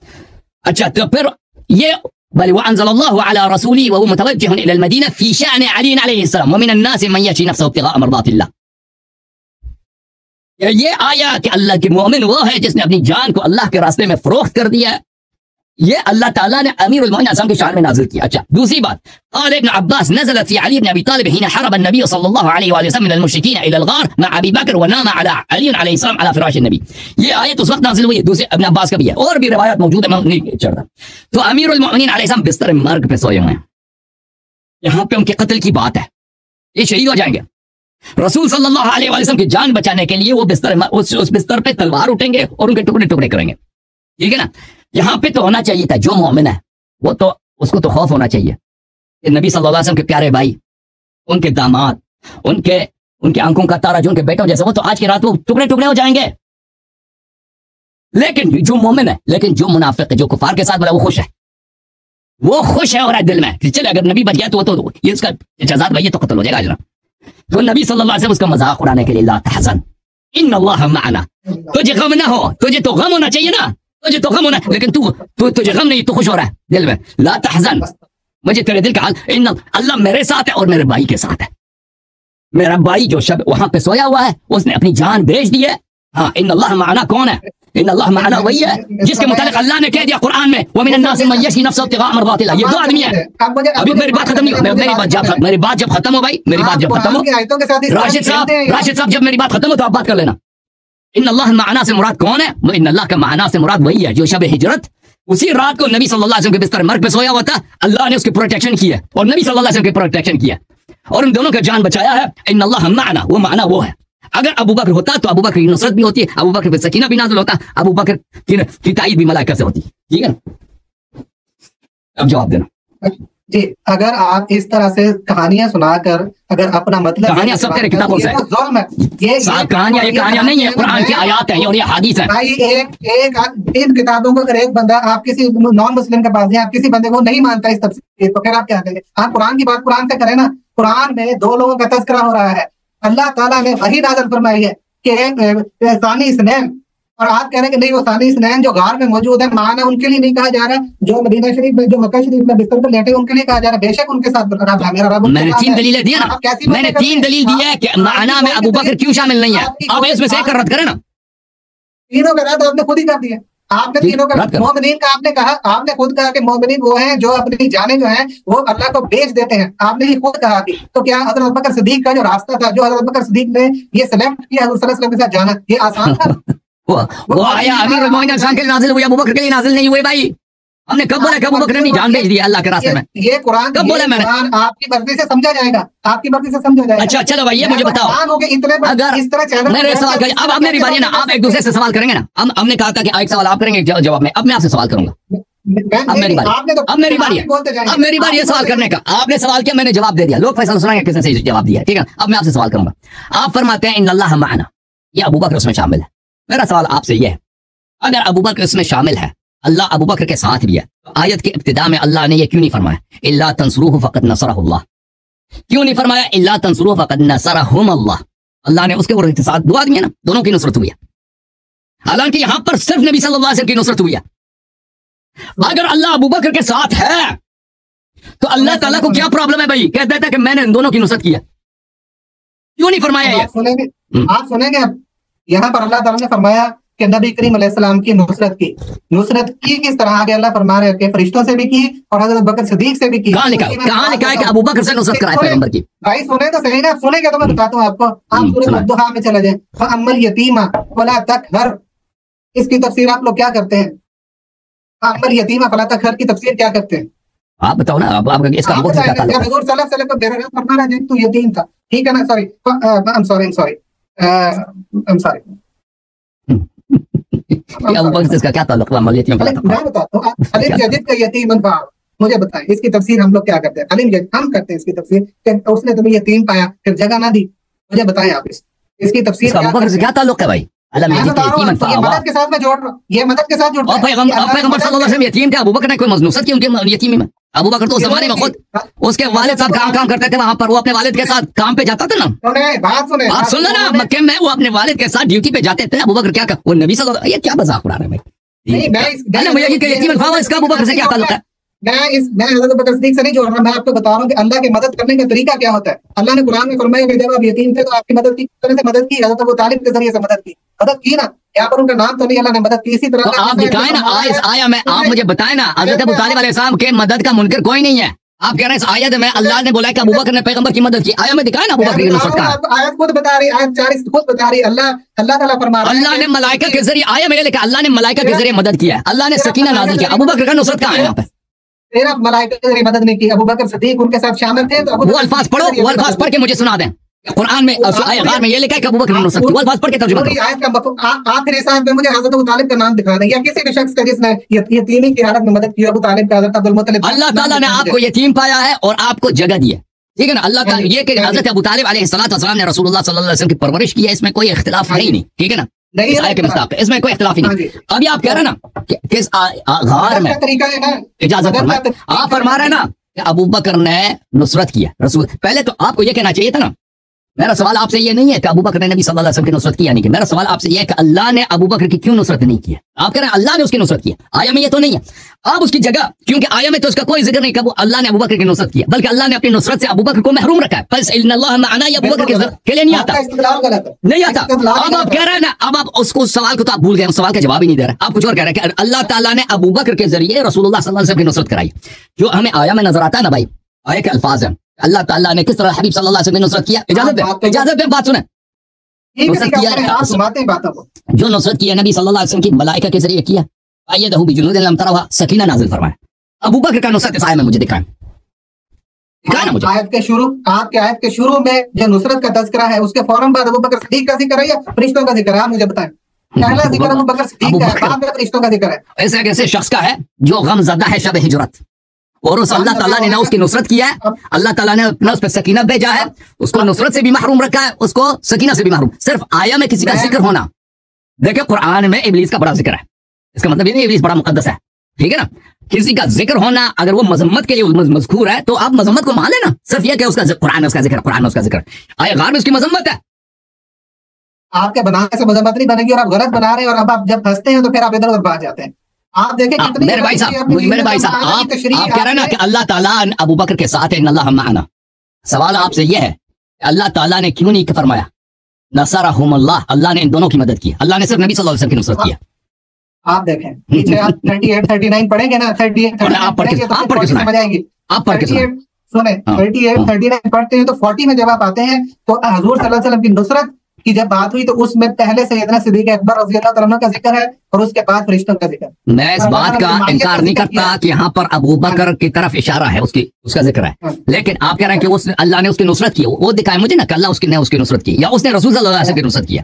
अच्छा, तो फिर ये बल वअंज़लल्लाहु अला रसूलिही व हुवा मुतवज्जिहुन इलल मदीना फी शान अली अलैहि सलाम व मिनन नास मन यशरी नफ्सहु इब्तिगाअ मरज़ातिल्लाह। ये आया कि अल्लाह के मोमिन वो है जिसने अपनी जान को अल्लाह के रास्ते में फरोख्त कर दिया है। ये अल्लाह ताला ने अमीरुल मोमिनीन आज़म की शान में नाज़िल किया। अच्छा, दूसरी बात, क़ाल इब्न अब्बास नज़लत फ़ी अली इब्न अबी तालिब हिना हरब अन्नबी सल्लल्लाहु अलैहि वसल्लम मिनल मुश्रिकीन इलल गार मअ अबी बकर व नाम अला अली अलैहि सलाम अला फ़िराश नबी। ये आयत उस वक्त नाज़िल हुई है, दूसरे इब्न अब्बास का भी है, और भी रिवायत मौजूद है, मैं नहीं चढ़ रहा। तो अमीरुल मोमिनीन अलैहि सलाम बिस्तर मर्ग पे सोए हुए हैं, यहाँ पे उनके कत्ल की बात है, ये शहीद हो जाएंगे। रसूल सल्लल्लाहु अलैहि वसल्लम की जान बचाने के लिए वो उस बिस्तर पे तलवार उठेंगे और उनके टुकड़े टुकड़े करेंगे, ठीक है ना। यहाँ पे तो होना चाहिए था, जो मोमिन है वो तो उसको तो खौफ होना चाहिए कि नबी सल्लल्लाहु अलैहि वसल्लम के प्यारे भाई, उनके दामाद, उनके आंखों का तारा जो उनके बेटों जैसे, वो तो आज की रात वो टुकड़े टुकड़े हो जाएंगे। लेकिन जो मोमिन है, लेकिन जो मुनाफिक है, जो कुफार के साथ बोला, वो खुश है, वो खुश है और दिल में चले अगर नबी बच गया तो ये उसका इजाजत भाई, ये तो कत्ल हो जाएगा अजरा। तो नबी सल्लल्लाहु अलैहि वसल्लम उसका मजाक उड़ाने के लिए ला तहज़न इन्नल्लाह मअना, तुझे गम ना हो, तुझे तो गम होना चाहिए ना, तुझे तो गम होना, लेकिन तुझे गम नहीं, तू खुश हो रहा है दिल में, ला तहज़न, मुझे तेरे दिल का हाल, अल्लाह मेरे साथ है और मेरे भाई के साथ है। मेरा भाई जो शब वहां पे सोया हुआ है, उसने अपनी जान बेच दी है। हाँ, इन्नल्लाह मअना कौन है? इन्नल्लाह मअना वही है जिसके मुतालिक अल्लाह ने कह दिया कुरान में, व मिनन नास मन यशरी नफ्सहु इब्तिगाअ मरज़ातिल्लाह। ये दो आदमी है। अभी मेरी बात खत्म नहीं हुई, मेरी बात जब खत्म हो भाई, मेरी बात जब खत्म हो, राशिद साहब जब मेरी बात खत्म हो तो आप बात कर लेना। इन्नल्लाह मअना से मुराद कौन है? इन्नल्लाह का मअना से मुराद वही है जो शब हिजरत उसी रात को नबी सल्लल्लाहु अलैहि वसल्लम के बिस्तर मर्ग पे सोया हुआ था, अल्लाह ने उसकी प्रोटेक्शन की है और नबी सल्लल्लाहु अलैहि वसल्लम की प्रोटेक्शन किया और उन दोनों का जान बचाया है। इन्नल्लाह मअना, वो माना वो है। अगर अबू बकर होता तो अबू बकर की नुसरत भी होती है, अबू बकर पे सकीना भी नाज़िल होता, अबू बकर की ताईद भी मलाइका से होती, ठीक है ना। अब जवाब देना जी। अगर आप इस तरह से कहानियां सुनाकर अगर अपना मतलब, कहानियां सब तेरे किताबों से, ये कहानियां नहीं है, कुरान की आयत है और ये हदीस है भाई। इन किताबों को अगर एक बंदा, आप किसी नॉन मुस्लिम के पास, आप किसी बंदे को नहीं मानता इस तफसीर, तो फिर आप क्या करेंगे? आप कुरान की बात कुरान से करें ना। कुरान में दो लोगों का तज़किरा हो रहा है, अल्लाह ताला ने वही नाज़िल फरमाई है कि सानी इस्नाइन, और आप कह रहे हैं कि नहीं वो सानी सुनैन जो गार में मौजूद है मान है उनके लिए नहीं कहा जा रहा, जो मदीना शरीफ में जो मक्का शरीफ में बिस्तर पर लेटे उनके लिए कहा जा रहा है। बेशक उनके साथ रब है, मेरा रब। मैंने 3 दलीलें दी ना, मैंने 3 दलील दी है कि माना में अबू बकर क्यों शामिल नहीं है। अब इसमें से एक रद्द करें ना। तीनों का रद्द आपने खुद ही कर दिया। आपने तीनों का मोमिनीन का आपने कहा, आपने खुद कहा कि मोमिनीन वो हैं जो अपनी जाने जो हैं वो अल्लाह को बेच देते हैं। आपने ये खुद कहा थी। तो क्या हज़रत अबू बकर सिद्दीक का जो रास्ता था, जो हज़रत अबू बकर सिद्दीक ने ये सेलेक्ट किया हज़रत सल्लल्लाहु अलैहि वसल्लम के साथ जाना, ये आसान था? वो आया अमीरुल मोमिनीन के लिए नाज़िल हुए, अबू बकर के लिए नाज़िल नहीं हुए भाई। हमने कब बोला कि अबू बकर ने जान भेज दिया अल्लाह के रास्ते में? ये कुरान कब बोला मैंने? आपकी मर्जी से समझा जाएगा, आपकी मर्जी से समझा जाएगा। अच्छा चलो भाई, ये मुझे बताओ, अगर इस तरह चैनल मेरे सवाल करिए, अब मेरी बारी है ना, आप एक दूसरे से सवाल करेंगे ना। हमने कहा था कि एक सवाल आप करेंगे जवाब में, अब मैं आपसे सवाल करूंगा। अब मेरी बारी, अब मेरी बारी है, अब मेरी बारी है सवाल करने का। आपने सवाल किया, मैंने जवाब दे दिया, लोग फैसला सुनाएंगे किसने सही जवाब दिया, ठीक है। अब मैं आपसे सवाल करूंगा। आप फरमाते हैं इन्नल्लाह मअना, ये अबू बकर उसमें शामिल है। मेरा सवाल आपसे यह है, अगर अबू बकर इसमें शामिल है, अल्लाह अबू बकर के साथ भी है, तो आयत के इब्तिदा में अल्लाह ने ये क्यों नहीं फरमाया इल्ला तंसुरूहु फक़द नसरहुल्लाह? क्यों नहीं फरमाया इल्ला तंसुरूहु फक़द नसरहुम अल्लाह? अल्लाह ने उसके और के साथ 2 आदमी है ना, दोनों की नुसरत हुई है। हालांकि यहां पर सिर्फ नबी सल्लल्लाहु अलैहि वसल्लम की नुसरत हुई है। अगर अल्लाह अबू बकर के साथ है तो अल्लाह ताला को क्या प्रॉब्लम है भाई? कहता था कि मैंने इन दोनों की नुसरत की है, क्यों नहीं फरमाया ये? आप सुनेंगे अब यहाँ पर अल्लाह ताला ने फरमाया कि नबी करीम अलैहिस्सलाम की नुसरत की किस तरह? आगे अल्लाह फरमा रहे हैं कि फरिश्तों से भी की और हज़रत बकर सिद्दीक से भी की। कहाँ लिखा है कि अबू बकर से नुसरत कराए पैगंबर की? भाई सुने तो सही ना, सुनेंगे तो मैं बताता हूँ आपको। आप सूरह दुहा में चले जाएं, अम्मल यतीमा वला तकहर, इसकी तफसीर आप लोग क्या करते हैं? अम्मल यतीमा वला तकहर की तफसीर क्या करते हैं? आप बताओ ना। आप इसका हजूर सल्लल्लाहु अलैहि वसल्लम को बेरहम फरमा रहे हैं, तू यतीम था, ठीक है ना? सॉरी अबू बकर से इसका क्या ताल्लुक? मैं बताता हूँ। अलिम यजिद का यतीमन फा, मुझे बताएं इसकी तफसीर हम लोग क्या करते हैं? अलिम यजिद हम करते हैं इसकी तफसीर, उसने तुम्हें यतीम पाया फिर जगह ना दी। मुझे बताएं आप इसकी तफसीर अबू बकर से क्या ताल्लुक है भाई? ये मदद के साथ मैं जोड़ रहा हूँ, ये मदद के साथ जोड़ रहा हूँ। पैगंबर सल्लल्लाहु अलैहि वसल्लम यतीम थे, अबू बकर ने कोई नुसरत की उनके यतीमी में? अबू बकर तो उस जमाने में खुद उसके वालिद साहब काम करते थे वहां पर, वो अपने वालिद के साथ काम पे जाता था ना। बात सुने, आप सुन लो ना, मक्के में वो अपने वालिद के साथ ड्यूटी पे जाते थे। अबू बकर क्या कर, वो नबी सल्लल्लाहु अलैहि वसल्लम, ये क्या मजाक उड़ा रहे हैं भाई? मुझे यतीम फा, इसका अबू बकर से क्या ताल्लुक है? मैं हज़रत अबू बकर सिद्दीक से नहीं जोड़ रहा, मैं आपको बता रहा हूँ कि अल्लाह की मदद करने का तरीका क्या होता है। अल्लाह ने कुरान में फरमाया कि जब आप यतीम थे तो आपकी मदद की, तरह से मदद की, हज़रत अबू तालिब के जरिए से मदद की ना। यहाँ पर उनका नाम तो नहीं, अल्लाह ने मदद की। इसी तरह आप दिखाए ना आया में, आप मुझे बताए ना, हज़रत अबू तालिब अलैहिस्सलाम के मदद का मुनकर कोई नहीं है। आप कह रहे हैं इस आयत में अल्लाह ने बोला कि अबू बकर ने पैगंबर की मदद की, आया में दिखाए ना अबू बकर की नुसरत का। आयत खुद बता रही, आयत 40 खुद बता रही, अल्लाह ताला फरमा रहा है अल्लाह ने मलाइका के जरिए, आया में लिखा अल्लाह ने मलाइका के जरिए मदद किया, अल्लाह ने सकीना नाज़िल किया। अबू बकर का नुसरत कहाँ है यहाँ पे? सिर्फ मलाइका के जरिए मदद नहीं की, अबू बकर सिद्दीक उनके साथ शामिल थे। तो वो अल्फाज पढ़ो, वो अल्फाज पढ़ के मुझे सुना दें। कुरान में आयत में ये लिखा है कि अबू बकर ने नुसरत की, वो अल्फाज पढ़ के तर्जुमा करो। आयत का आखिरी साहब में मुझे हज़रत अबू तालिब का नाम दिखा दें, या किसी भी शख्स का जिसने यतीमी की हालत में मदद की। अबू तालिब का, हज़रत अब्दुल मुत्तलिब। अल्लाह ताला ने आपको यतीम पाया है और आपको जगह दी है, ठीक है ना? अल्लाह ताला ये कि हज़रत अबू तालिब अलैहिस्सलाम ने रसूलुल्लाह सल्लल्लाहु अलैहि वसल्लम की परवरिश की है, इसमें कोई इख्तिलाफ है ही नहीं, ठीक है ना? इस आयत के मुताबिक इसमें कोई इख्तिलाफ ही नहीं। अभी आप कह रहे हैं ना कि किस गार में, इजाजत फरमाए, आप फरमा रहे हैं ना कि अबू बकर ने नुसरत किया रसूल। पहले तो आपको ये कहना चाहिए था ना, मेरा सवाल आपसे ये नहीं है कि अबू बकर ने नबी सल्लल्लाहु अलैहि वसल्लम की नुसरत की, यानी कि मेरा सवाल आपसे ये है कि अल्लाह ने अबू बकर की क्यों नुसरत नहीं की? आप कह रहे हैं अल्लाह ने उसकी नुसरत की, आया में ये तो नहीं है। अब उसकी जगह, क्योंकि आया में तो उसका कोई जिक्र नहीं कि अल्लाह ने अबू बकर की नुसरत किया, बल्कि अल्लाह ने अपनी नुसरत से अबू बकर को महरूम रखा है। बस इन्नल्लाह मअना, ये अबू बकर के लिए नहीं आता, नहीं आता। अब आप कह रहे हैं ना, अब आप उसको सवाल को तो आप भूल गए, उस सवाल का जवाब ही नहीं दे रहे, आप कुछ और कह रहे हैं कि अल्लाह ताला ने अबू बकर के जरिए रसूलुल्लाह सल्लल्लाहु अलैहि वसल्लम की नुसरत कराई। जो हमें आया में नजर आता है ना भाई, आया के अल्फाज हैं, अल्लाह ताला ने किस तरह हबीब सल्लल्लाहु अलैहि वसल्लम की नुसरत किया। इजाजत दें, बात सुने। नुसरत किया है, जो नुसरत किया नबी सल्लल्लाहु अलैहि वसल्लम की मलाइका के जरिए किया। आइए दहू बिजुनूदिन लम तरहा, सकीना नाज़िल फरमाया। अबू बकर का नुसरत इस आयत में मुझे दिखाएं ना मुझे। आयत के शुरू, आपके आयत के शुरू में जो नुसरत का तज़किरा है उसके फौरन बाद अबू बकर सिद्दीक का जिक्र है या फरिश्तों का जिक्र है? आप मुझे बताएं। पहला जिक्र अबू बकर सिद्दीक का है, बाद में फरिश्तों का जिक्र है। ऐसे कैसे शख्स का है जो गमज़दा है शब हिजरत, और उस अल्लाह ताला ने ना उसकी नुसरत किया है, अल्लाह ताला ने अपना उस पर सकीना भेजा है, उसको नुसरत से भी महरूम रखा है, उसको सकीना से भी महरूम। सिर्फ आया में किसी का जिक्र होना, देखिए कुरान में इब्लीस का बड़ा जिक्र है, इसका मतलब ये नहीं इब्लीस बड़ा मुकद्दस है, ठीक है ना? किसी का जिक्र होना अगर वो मजम्मत के लिए मजकूर है तो आप मजम्मत को मान लेना। सिर्फ यह कि उसका कुरान में उसका जिक्र, कुरान में उसका जिक्र, आया गार में उसकी मजम्मत है, आपके बनाने से मजम्मत नहीं बनेगी, और आप गलत बना रहे हैं, और अब आप जब फंसते हैं तो फिर आप इधर उधर भाग जाते हैं। आप देखें कितनी मेरे भाई साहब आप कह रहे हैं ना कि अल्लाह ताला अबू बकर के साथ है, इन्नल्लाह मअना। सवाल आपसे यह है अल्लाह ताला ने क्यों नहीं फरमाया नसरहुमुल्लाह, अल्लाह ने इन दोनों की मदद की, अल्लाह ने सिर्फ नबी सल्लल्लाहु अलैहि वसल्लम की नुसरत किया। आप देखें पीछे आप 38 39 पढ़ेंगे ना, 38 आप पढ़ के समझ आएगी। आप पढ़ के सुने 38 39 पढ़ते हैं तो 40 में जब आप आते हैं तो हुजूर सल्लल्लाहु अलैहि वसल्लम की नुसरत की जब बात हुई तो उसमें पहले सैयदना सिद्दीक अकबर रज़ी अल्लाह तआला का जिक्र है और उसके बाद फरिश्तों का जिक्र। मैं इस बात का इनकार नहीं करता कि यहाँ पर अबू बकर की तरफ इशारा है, उसका जिक्र है, लेकिन आप कह रहे हैं कि उसने अल्लाह ने उसकी नुसरत की, वो दिखाए मुझे ना कि अल्लाह उसकी नुसरत की या उसने रसूल सल्लल्लाहु अलैहि वसल्लम की नुसरत किया,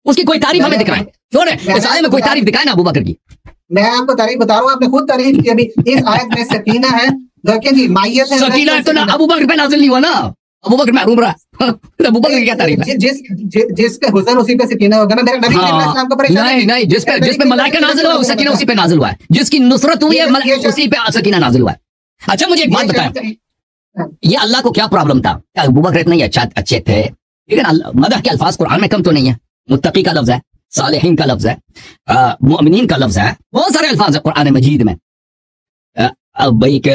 उसकी कोई तारीफ हमें दिखाए। क्यों इस आयत में कोई तारीफ दिखाए ना अबू बकर की। मैं आपको तारीफ बता रहा हूँ, आपने खुद तारीफ की अभी। इस आयत में सकीना है, देखें जी मायत है, सकीना तो ना अबू बकर पे नाज़िल नहीं हुआ ना, अबू बकर महरूम रहा। अबू बकर की क्या तारीफ है? जिसके हुस्न उसी पे सकीना होगा ना। मेरे नबी इस्लाम को नहीं नहीं, जिस पे मलाइका नाज़िल हुआ सकीना उसी पे नाज़िल हुआ है, जिसकी नुसरत हुई है उसी पे सकीना नाज़िल हुआ है। अच्छा मुझे एक बात बताएं, ये अल्लाह को क्या प्रॉब्लम था? अबू बकर इतने अच्छे थे, लेकिन मदह के अल्फाज कुरान में कम तो नहीं है। मुत्तकी का लफ्ज है, सालिहीन का लफ्ज है, मुमिनीन का लफ्ज है, बहुत सारे अल्फाज है कुरान मजीद में। भाई के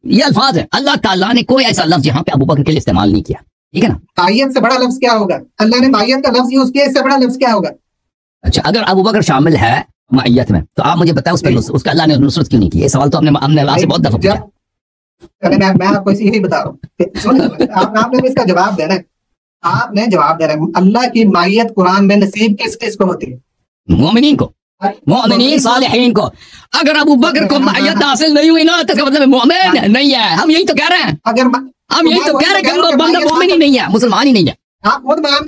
ये अल्फाज है, अल्लाह ताला ने कोई ऐसा लफ्ज यहाँ पे अबू बकर के लिए इस्तेमाल नहीं किया, ठीक है ना। मायत से बड़ा लफ्ज क्या होगा? अल्लाह ने मायत का लफ्ज यूज किया, इससे बड़ा लफ्ज क्या होगा? अच्छा अगर अबू बकर शामिल है मायत में तो आप मुझे बताएं उसका अल्लाह ने नुसरत क्यों नहीं की? ये सवाल तो हमने अल्लाह से बहुत दफा पूछा। मैं आपको यही बता रहा हूँ, आपने इसका जवाब देना है, आपने जवाब देना है। अल्लाह की मायत कुरान में नसीब किस को होती है? मोमिनीन को, मोमिनीन सालिहीन को। अगर अबू बकर को मायत हासिल नहीं हुई ना तो मतलब मोमिन नहीं है। हम यही तो कह रहे हैं, हम यही तो कह रहे हैं कि वो बंदा मोमिन ही नहीं है, मुसलमान ही नहीं है। आप खुद मान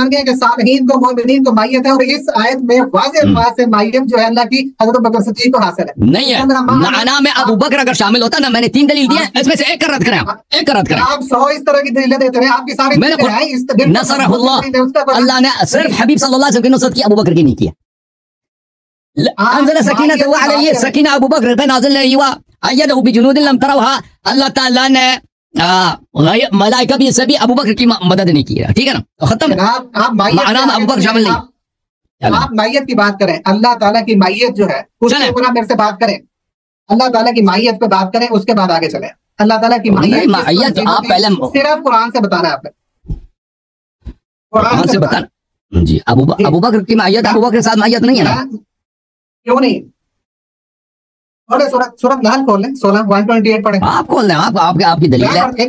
गए हैं कि सालिहीन को मोमिनीन को मायत है, और इस आयत में वाज़ेह अल्फाज से मायत जो है अल्लाह की हज़रत बकर सिद्दीक को हासिल है। नहीं है माना में अबू बकर अगर शामिल होता ना, मैंने 3 दलील दिए, इसमें से एक का रद्द करें, एक का रद्द करें। आप 100 इस तरह की दलीलें देते हैं, आपकी सारी नसरहुल्लाह, अल्लाह ने सिर्फ हबीब सल्लल्लाहु अलैहि वसल्लम की नुसरत की, अबू बकर की नहीं की। सकीना अबू बकर पे नाज़िल नहीं हुआ, अय्यदहु बिजुनूदिन लम तरौहा, अल्लाह ताला ने मलाइका भी सभी अबू बकर की मदद नहीं की है, ठीक है ना। तो खत्म, अबू बकर शामिल नहीं। आप मायत की बात करें, अल्लाह ताला की मायत जो है उसके ऊपर मेरे से बात करें, अल्लाह ताला की मायत पे बात करें, उसके बाद आगे चले। अल्लाह ताला की मायत आप पहले सिर्फ कुरान से बताना है आपने, कुरान से बताना जी। अबू बकर की मायत अबू बकर के साथ मायत नहीं है ना? क्यों नहीं? सूरत नाल खोल लें, 16:128 पढ़ें। आप खोल लें, आपकी दलील है।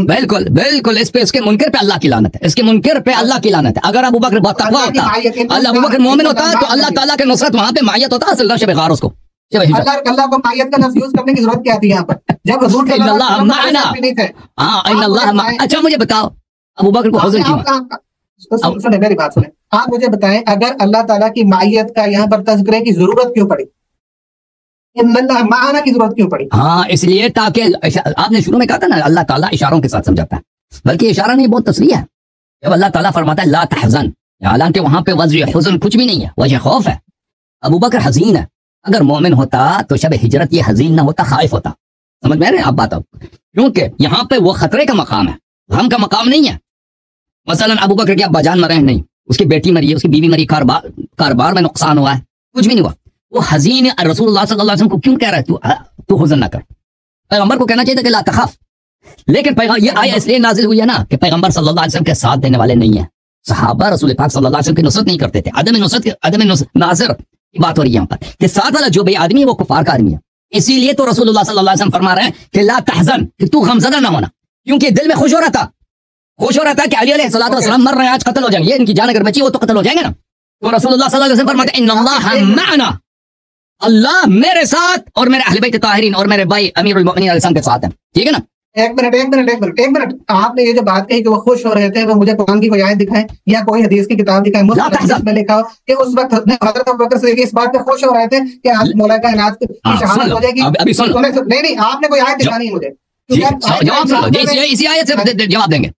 बिल्कुल बिल्कुल, इस पे इसके मुनकर पे अल्लाह की लानत है, इसके मुनकर पे अल्लाह की लानत है। अगर अबू बकर तकवा होता, अल्लाह अबू बकर मोमिन होता तो अल्लाह ताला के नुसरत वहां पे मायत होता, असल शब गार उसको। अल्लाह को मायत का लफ्ज यूज करने की जरूरत क्या थी यहाँ पर, जब हुजूर नहीं थे? अच्छा मुझे बताओ अबू बकर को हुज़्न क्यों? सुने मेरी बात सुने, आप मुझे बताएं अगर अल्लाह ताला की मायत का यहाँ पर तज़किरे की जरूरत क्यों पड़ी, माना की जरूरत क्यों पड़ी? हाँ इसलिए ताकि आपने शुरू में कहा था ना अल्लाह ताला इशारों के साथ समझाता है, बल्कि इशारा नहीं बहुत तस्वीर है। जब अल्लाह ताला फरमाता है ला तहज़न, हालांकि वहां पे वज़ह हुज़्न कुछ भी नहीं है, वजह खौफ है। अबू बकर हज़ीन है, अगर मोमिन होता तो शब हिजरत ये हज़ीन ना होता, खाइफ होता। समझ में आ रहे हैं आप बात? अब क्योंकि यहाँ पे वो खतरे का मकाम है, गम का मकाम नहीं है। मसलन अबू बकर के अब्बाजान मरे हैं नहीं, उसकी बेटी मरी है, उसकी बीवी मरी, कारोबार में नुकसान हुआ है, कुछ भी नहीं हुआ। वो हज़ीन रसूलुल्लाह सल्लल्लाहु अलैहि वसल्लम को क्यों कह रहा है तू हुज़्न ना कर? पैगंबर को कहना चाहिए था कि ला तखफ, लेकिन ये आया इसलिए नाजिल हुई है ना कि पैगंबर सल्लल्लाहु अलैहि वसल्लम के साथ देने वाले नहीं है। सहाबा रसूल पाक सल्लल्लाहु अलैहि वसल्लम की नुसरत नहीं करते थे। अदम नासिर की बात हो रही है यहाँ पर कि साथ वाला जो भी आदमी है वो कुफार का आदमी है। इसीलिए तो रसूलुल्लाह सल्लल्लाहु अलैहि वसल्लम फरमा रहे हैं कि ला तहज़न, कि तू गमज़दा ना होना, क्योंकि दिल में खुश हो रहा था कि अली अलैहिस्सलातु वस्सलाम मर रहे हैं, आज कत्ल हो जाएंगे, ये इनकी जान अगर बची वो तो कत्ल हो जाएंगे ना। तो रसूलुल्लाह सल्लल्लाहु अलैहि वसल्लम फरमाते हैं इन्नल्लाह मअना, अल्लाह मेरे साथ और मेरे अहले बैत ताहिरीन और मेरे भाई अमीरुल मोमिनीन अलैहिस्सलाम के साथ है, ठीक है ना। एक मिनट, आपने ये जो बात कही कि वो खुश हो रहे थे, वो मुझे कुरान की कोई आयत दिखाएं या कोई हदीस की किताब दिखाएं, मुस्लिम में लिखा हो कि उस वक्त हज़रत अबू बकर सिद्दीक़ इस बात पे खुश हो रहे थे कि आज मौला कायनात की शहादत हो जाएगी। नहीं, आपने कोई आयत दिखानी है मुझे, इसी आयत से जवाब देंगे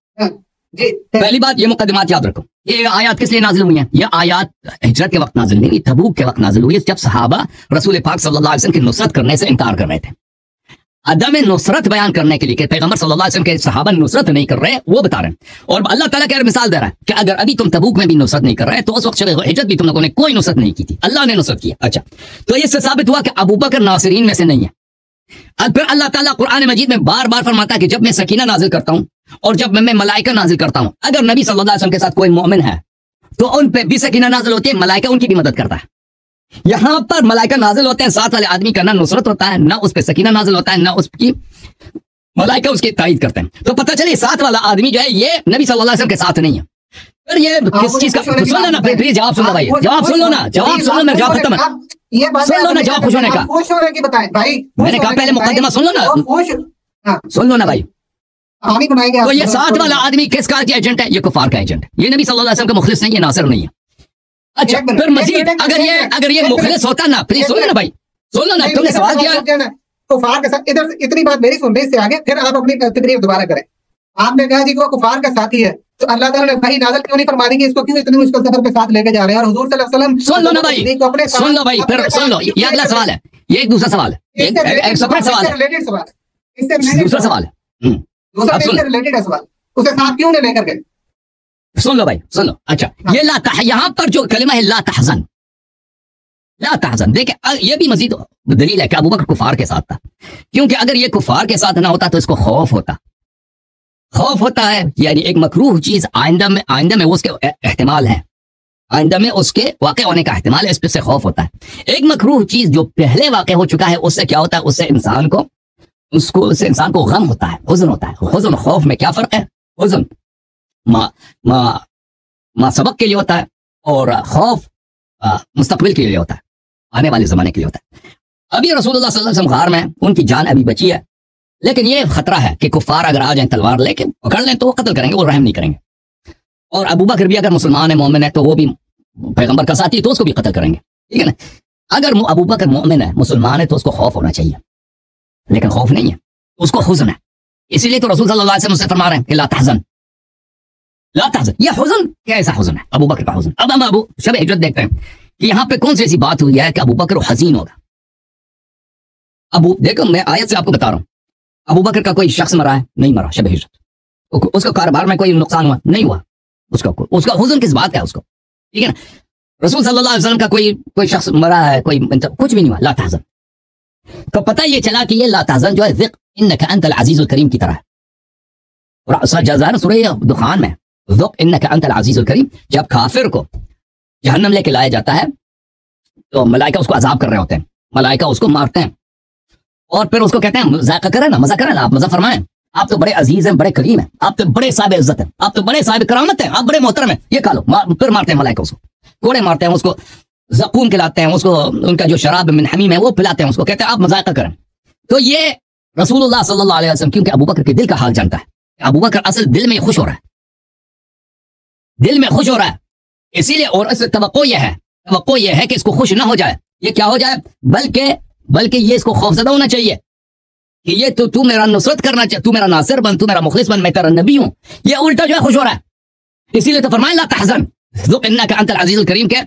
जी। पहली बात ये मुकद्दमात याद रखो, ये आयत किस लिए नाजिल हुई है? ये आयत हिजरत के वक्त नाजिल नहीं, तबूक के वक्त नाजिल हुई, जब सहाबा रसूल पाक सल्लल्लाहु अलैहि वसल्लम की नुसरत करने से इनकार कर रहे थे। अदम नुसरत बयान करने के लिए कि पैगंबर सल्लल्लाहु अलैहि वसल्लम के सहाबा नुसरत नहीं कर रहे, वो बता रहे हैं। और अल्लाह ताला क्या मिसाल दे रहा है कि अगर अभी तुम तबूक में भी नुसरत नहीं कर रहे तो उस वक्त शब हिजरत भी तुम लोगों ने कोई नुसरत नहीं की थी, अल्लाह ने नुसरत किया। अच्छा, तो इससे साबित हुआ कि अबू बकर नासिरीन में से नहीं है। अब फिर अल्लाह ताला कुरान मजीद में बार बार फरमाता है कि जब मैं सकीना नाजिल करता हूं और जब मैं मलाइका नाजिल करता हूं, अगर नबी सल्लल्लाहु अलैहि वसल्लम के साथ कोई मोमिन है तो उन पे भी सकीना नाजिल होती है, मलाइका उनकी भी मदद करता है। यहां पर मलाइका नाजिल होते हैं, साथ वाले आदमी का ना नुसरत होता है, ना उस पे सकीना नाजिल होता है, ना उसकी मलाइका उसकी तायीद करते हैं। तो पता चले साथ वाला आदमी जो है ये नबी सल्लल्लाहु अलैहि वसल्लम के साथ नहीं है। फिर ये किस चीज का, सुन लो ना प्लीज, जवाब सुन लो भाई, जवाब सुन लो ना, जवाब सुन लो, मेरा जवाब खत्म है, ये बात सुन लो ना, जवाब खुश होने का, खुश होने की बताएं भाई, मैंने कहा पहले मुकदमा सुन लो ना, सुन लो ना भाई। तो ये साथ वाला आदमी किस कार के एजेंट है? ये कुफार का एजेंट है, ये नबी सल्लल्लाहु अलैहि वसल्लम का मुखलिस नहीं है, नासिर नहीं है। अच्छा, फिर मजीद अगर ये मुखलिस होता ना, प्लीज सुन लो ना भाई, सुन लो ना, तुमने सवाल किया कुफार के साथ, इधर इतनी बात मेरी सुन रही, इससे आगे फिर आप अपनी तकरीर दोबारा करें। आपने कहा जी कि वो कुफार का साथी है, तो अल्लाह ताला ने वही नाज़िल क्यों नहीं फरमा दी कि इसको क्यों इतनी मुश्किल सफर पे साथ लेके जा रहे हैं? और हुजूर सल्लल्लाहु अलैहि वसल्लम, सुन लो ना भाई, सुन लो भाई, फिर सुन लो, ये अगला सवाल है, ये एक दूसरा सवाल है, एक सेपरेट सवाल है, रिलेटेड सवाल, इससे दूसरा सवाल है, दूसरा इससे रिलेटेड है सवाल, उसे साथ क्यों नहीं लेकर गए? सुन लो भाई, सुन लो। अच्छा, ये यहाँ पर जो कलिमा है ला तहज़न, ला तहज़न, देखे ये भी मजीद दलील है कि अबू बकर कुफार के साथ था, क्योंकि अगर ये कुफार के साथ ना होता तो इसको खौफ होता, खौफ होता है, यानी एक मकरूह चीज आइंदा में उसके एहतिमाल है, आइंदा में उसके वाक़े होने का एहतिमाल है, इस पे से खौफ होता है। एक मकरूह चीज जो पहले वाक़े हो चुका है उससे क्या होता है? उससे इंसान को गम होता है, हुज़्न होता है। हुज़्न खौफ में क्या फर्क है? हुज़्न मा सबक के लिए होता है और खौफ मुस्तकबिल के लिए होता है, आने वाले जमाने के लिए होता है। अभी रसूलुल्लाह सल्लल्लाहु अलैहि वसल्लम गार में, उनकी जान अभी बची है, लेकिन ये खतरा है कि कुफार अगर आ जाएं तलवार लेके पकड़ लें तो वो कत्ल करेंगे, वो रहम नहीं करेंगे। और अबू बकर भी अगर मुसलमान है, मोमिन है, तो वो भी पैगंबर का साथी, तो उसको भी कत्ल करेंगे, ठीक है ना। अगर अबू बकर मोमिन है, मुसलमान है, तो उसको खौफ होना चाहिए, लेकिन खौफ नहीं है, उसको हुज़्न है। इसीलिए तो रसूल सल्लल्लाहु अलैहि वसल्लम से फरमा रहे हैं कि ला तहज़न, ला तहज़न। ये हुज़्न कैसा हुज़्न है? अबू बकर का हुज़्न। अब हम अबू शब हिजरत देखते हैं कि यहाँ पे कौन सी ऐसी बात हुई है कि अबू बकर हज़ीन होगा। देखो, मैं आयत से आपको बता रहा हूँ, अबू बकर का कोई शख्स मरा है? नहीं मरा शब हिजरत। उसका कारोबार में कोई नुकसान हुआ? नहीं हुआ। उसका हुज़्न किस बात का है उसको, ठीक है ना। रसूल सल्लल्लाहु अलैहि वसल्लम का कोई शख्स मरा है, कोई कुछ भी नहीं हुआ, ला तहज़न। तो पता ये चला कि ये ला तहज़न जो है ज़िक़ इन्नका अंतल अज़ीज़ुल करीम की तरह है। और सूरह दुखान में ज़िक़ इन्नका अंतल अज़ीज़ुल करीम, जब काफिर को जहन्नम लेके लाया जाता है तो मलाइका उसको अज़ाब कर रहे होते हैं, मलाइका उसको मारते हैं और फिर उसको कहते हैं जायका करें ना, मजा करें ना, आप मजा फरमाएं, आप तो बड़े अजीज हैं, बड़े करीम हैं, आप तो बड़े साहिब इज्जत हैं, आप तो बड़े साहिब करामत हैं, आप बड़े मोहतरम हैं, ये खा लो। फिर मारते हैं मलाइका उसको, कोड़े मारते हैं उसको, ज़क़ूम खिलाते हैं उसको, उनका जो शराब मिन हमीम है वो पिलाते हैं उसको, कहते हैं आप मजाका करें। तो ये रसूलुल्लाह सल्लल्लाहु अलैहि वसल्लम, क्योंकि अबू बकर के दिल का हाल जानता है, अबू बकर असल दिल में खुश हो रहा है, दिल में खुश हो रहा है, इसीलिए। और इस तवक्को यह है कि इसको खुश ना हो जाए, ये क्या हो जाए, बल्कि ये इसको खौफज़दा होना चाहिए कि ये तो तू मेरा नुसरत करना चाहिए, तू मेरा नासिर बन, तू मेरा मुखलिस बन, मैं तेरा नबी हूं। ये उल्टा जो है खुश हो रहा है, इसीलिए तो फरमाया ला तहज़न ज़ुक़ इन्नका अंतल अज़ीज़ुल करीम के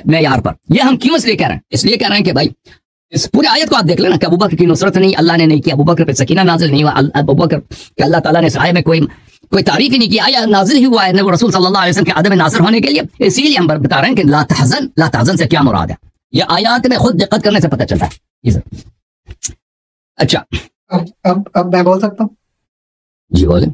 मैं यार पर। ये हम क्यों इसलिए कह रहे हैं? इसलिए कह रहे हैं कि भाई इस पूरी आयत को आप देख लेना कि अबू बकर की नुसरत नहीं, अल्लाह ने नहीं की, अबू बकर पे सकीना नाजिल नहीं हुआ, अबू बकर के अल्लाह ताला ने साए में कोई तारीफ ही नहीं की, आया नाजिल ही हुआ है रसूल सल्लल्लाहु अलैहि वसल्लम के अदब नासिर होने के लिए। इसीलिए हम बता रहे हैं कि ला तहज़न से क्या मुराद है, ये आयत में खुद दिक्कत करने से पता चलता है। अच्छा, अब मैं बोल सकता हूँ? जी बोले।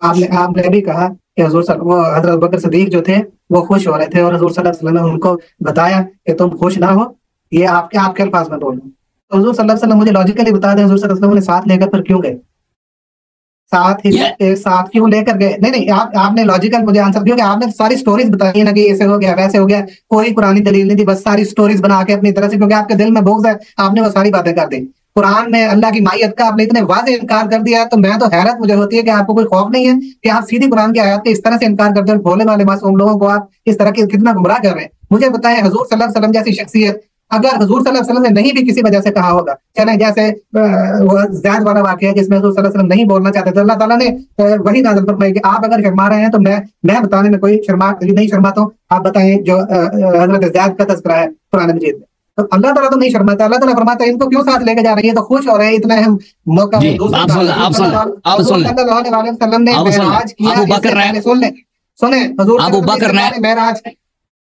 आपने भी कहा कि हज़रत बकर सिद्दीक जो थे वो खुश हो रहे थे और हुज़ूर सल्लल्लाहु अलैहि वसल्लम ने उनको बताया कि तुम खुश ना हो, ये आपके अल्फाज में बोल रहा हूँ। तो हुज़ूर सल्लल्लाहु अलैहि वसल्लम मुझे लॉजिकली बता दें, हुज़ूर सल्लल्लाहु अलैहि वसल्लम ने साथ लेकर फिर क्यों गए? साथ क्यों लेकर गए? नहीं, आपने लॉजिकल मुझे आंसर, क्योंकि आपने सारी स्टोरीज बताई ना कि ऐसे हो गया वैसे हो गया, कोई पुरानी दलील नहीं थी, बस सारी स्टोरीज बना के अपनी तरह से, क्योंकि आपके दिल में बोझ है, आपने वो सारी बातें कर दी। कुरान में अल्लाह की मायत का आपने इतने वाज़े इनकार कर दिया, तो मैं तो हैरत मुझे होती है कि आपको कोई खौफ नहीं है कि आप सीधी कुरान की आयत के इस तरह से इनकार करते हैं, भोले वाले मासूम लोगों को आप इस तरह के कितना गुमराह कर रहे हैं। मुझे बताएं, हुजूर सल्लल्लाहु अलैहि वसल्लम जैसी शख्सियत, अगर हुजूर सल्लल्लाहु अलैहि वसल्लम ने नहीं भी किसी वजह से कहा होगा, चले जैसे ज़ैद वाला वाक़या जिसमें हुजूर सल्लल्लाहु अलैहि वसल्लम नहीं बोलना चाहते थे, अल्लाह ताला ने वही नाज़िल फरमाई कि आप अगर शर्मा रहे हैं तो मैं बताने में कोई नहीं शर्माता हूँ, आप बताएं जो हज़रत ज़ैद का तज़किरा है कुरान मजीद में, तो अल्लाह ताला तो नहीं शर्माता, अल्लाह ताला फरमाता है इनको क्यों साथ लेके जा रही है, तो खुश हो रहे हैं, इतना हम मौका जी, आप सुन ने मेराज किया, सुने मेराज,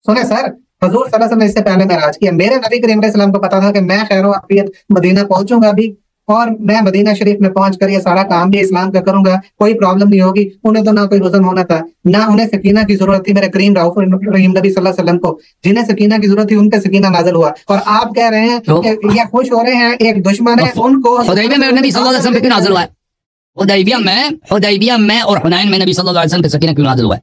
सुने सर, हजूर सल्लल्लाहु अलैहि वसल्लम ने इससे पहले मेराज किया। मेरे नबी करीम अलैहि सलाम को पता था कि मैं खैर आफियत मदीना पहुंचूंगा भी, और मैं मदीना शरीफ में पहुंचकर ये सारा काम भी इस्लाम का करूंगा, कोई प्रॉब्लम नहीं होगी। उन्हें तो ना कोई हुज़न होना था, ना उन्हें सकीना की जरूरत थी। मेरे करीम रऊफ रहीम नबी सल्लल्लाहु अलैहि वसल्लम को जिन्हें सकीना की जरूरत थी, उनके सकीना नाज़िल हुआ। और आप कह रहे हैं कि ये खुश हो रहे हैं, एक दुश्मन है उनको हुदैबिया में नबी सल्लल्लाहु अलैहि वसल्म पे क्यों नाज़िल हुआ है? हुदैबिया में और हुनैन में नबी सल्लल्लाहु अलैहि वसल्म पे सकीना क्यों नाज़िल हुआ है?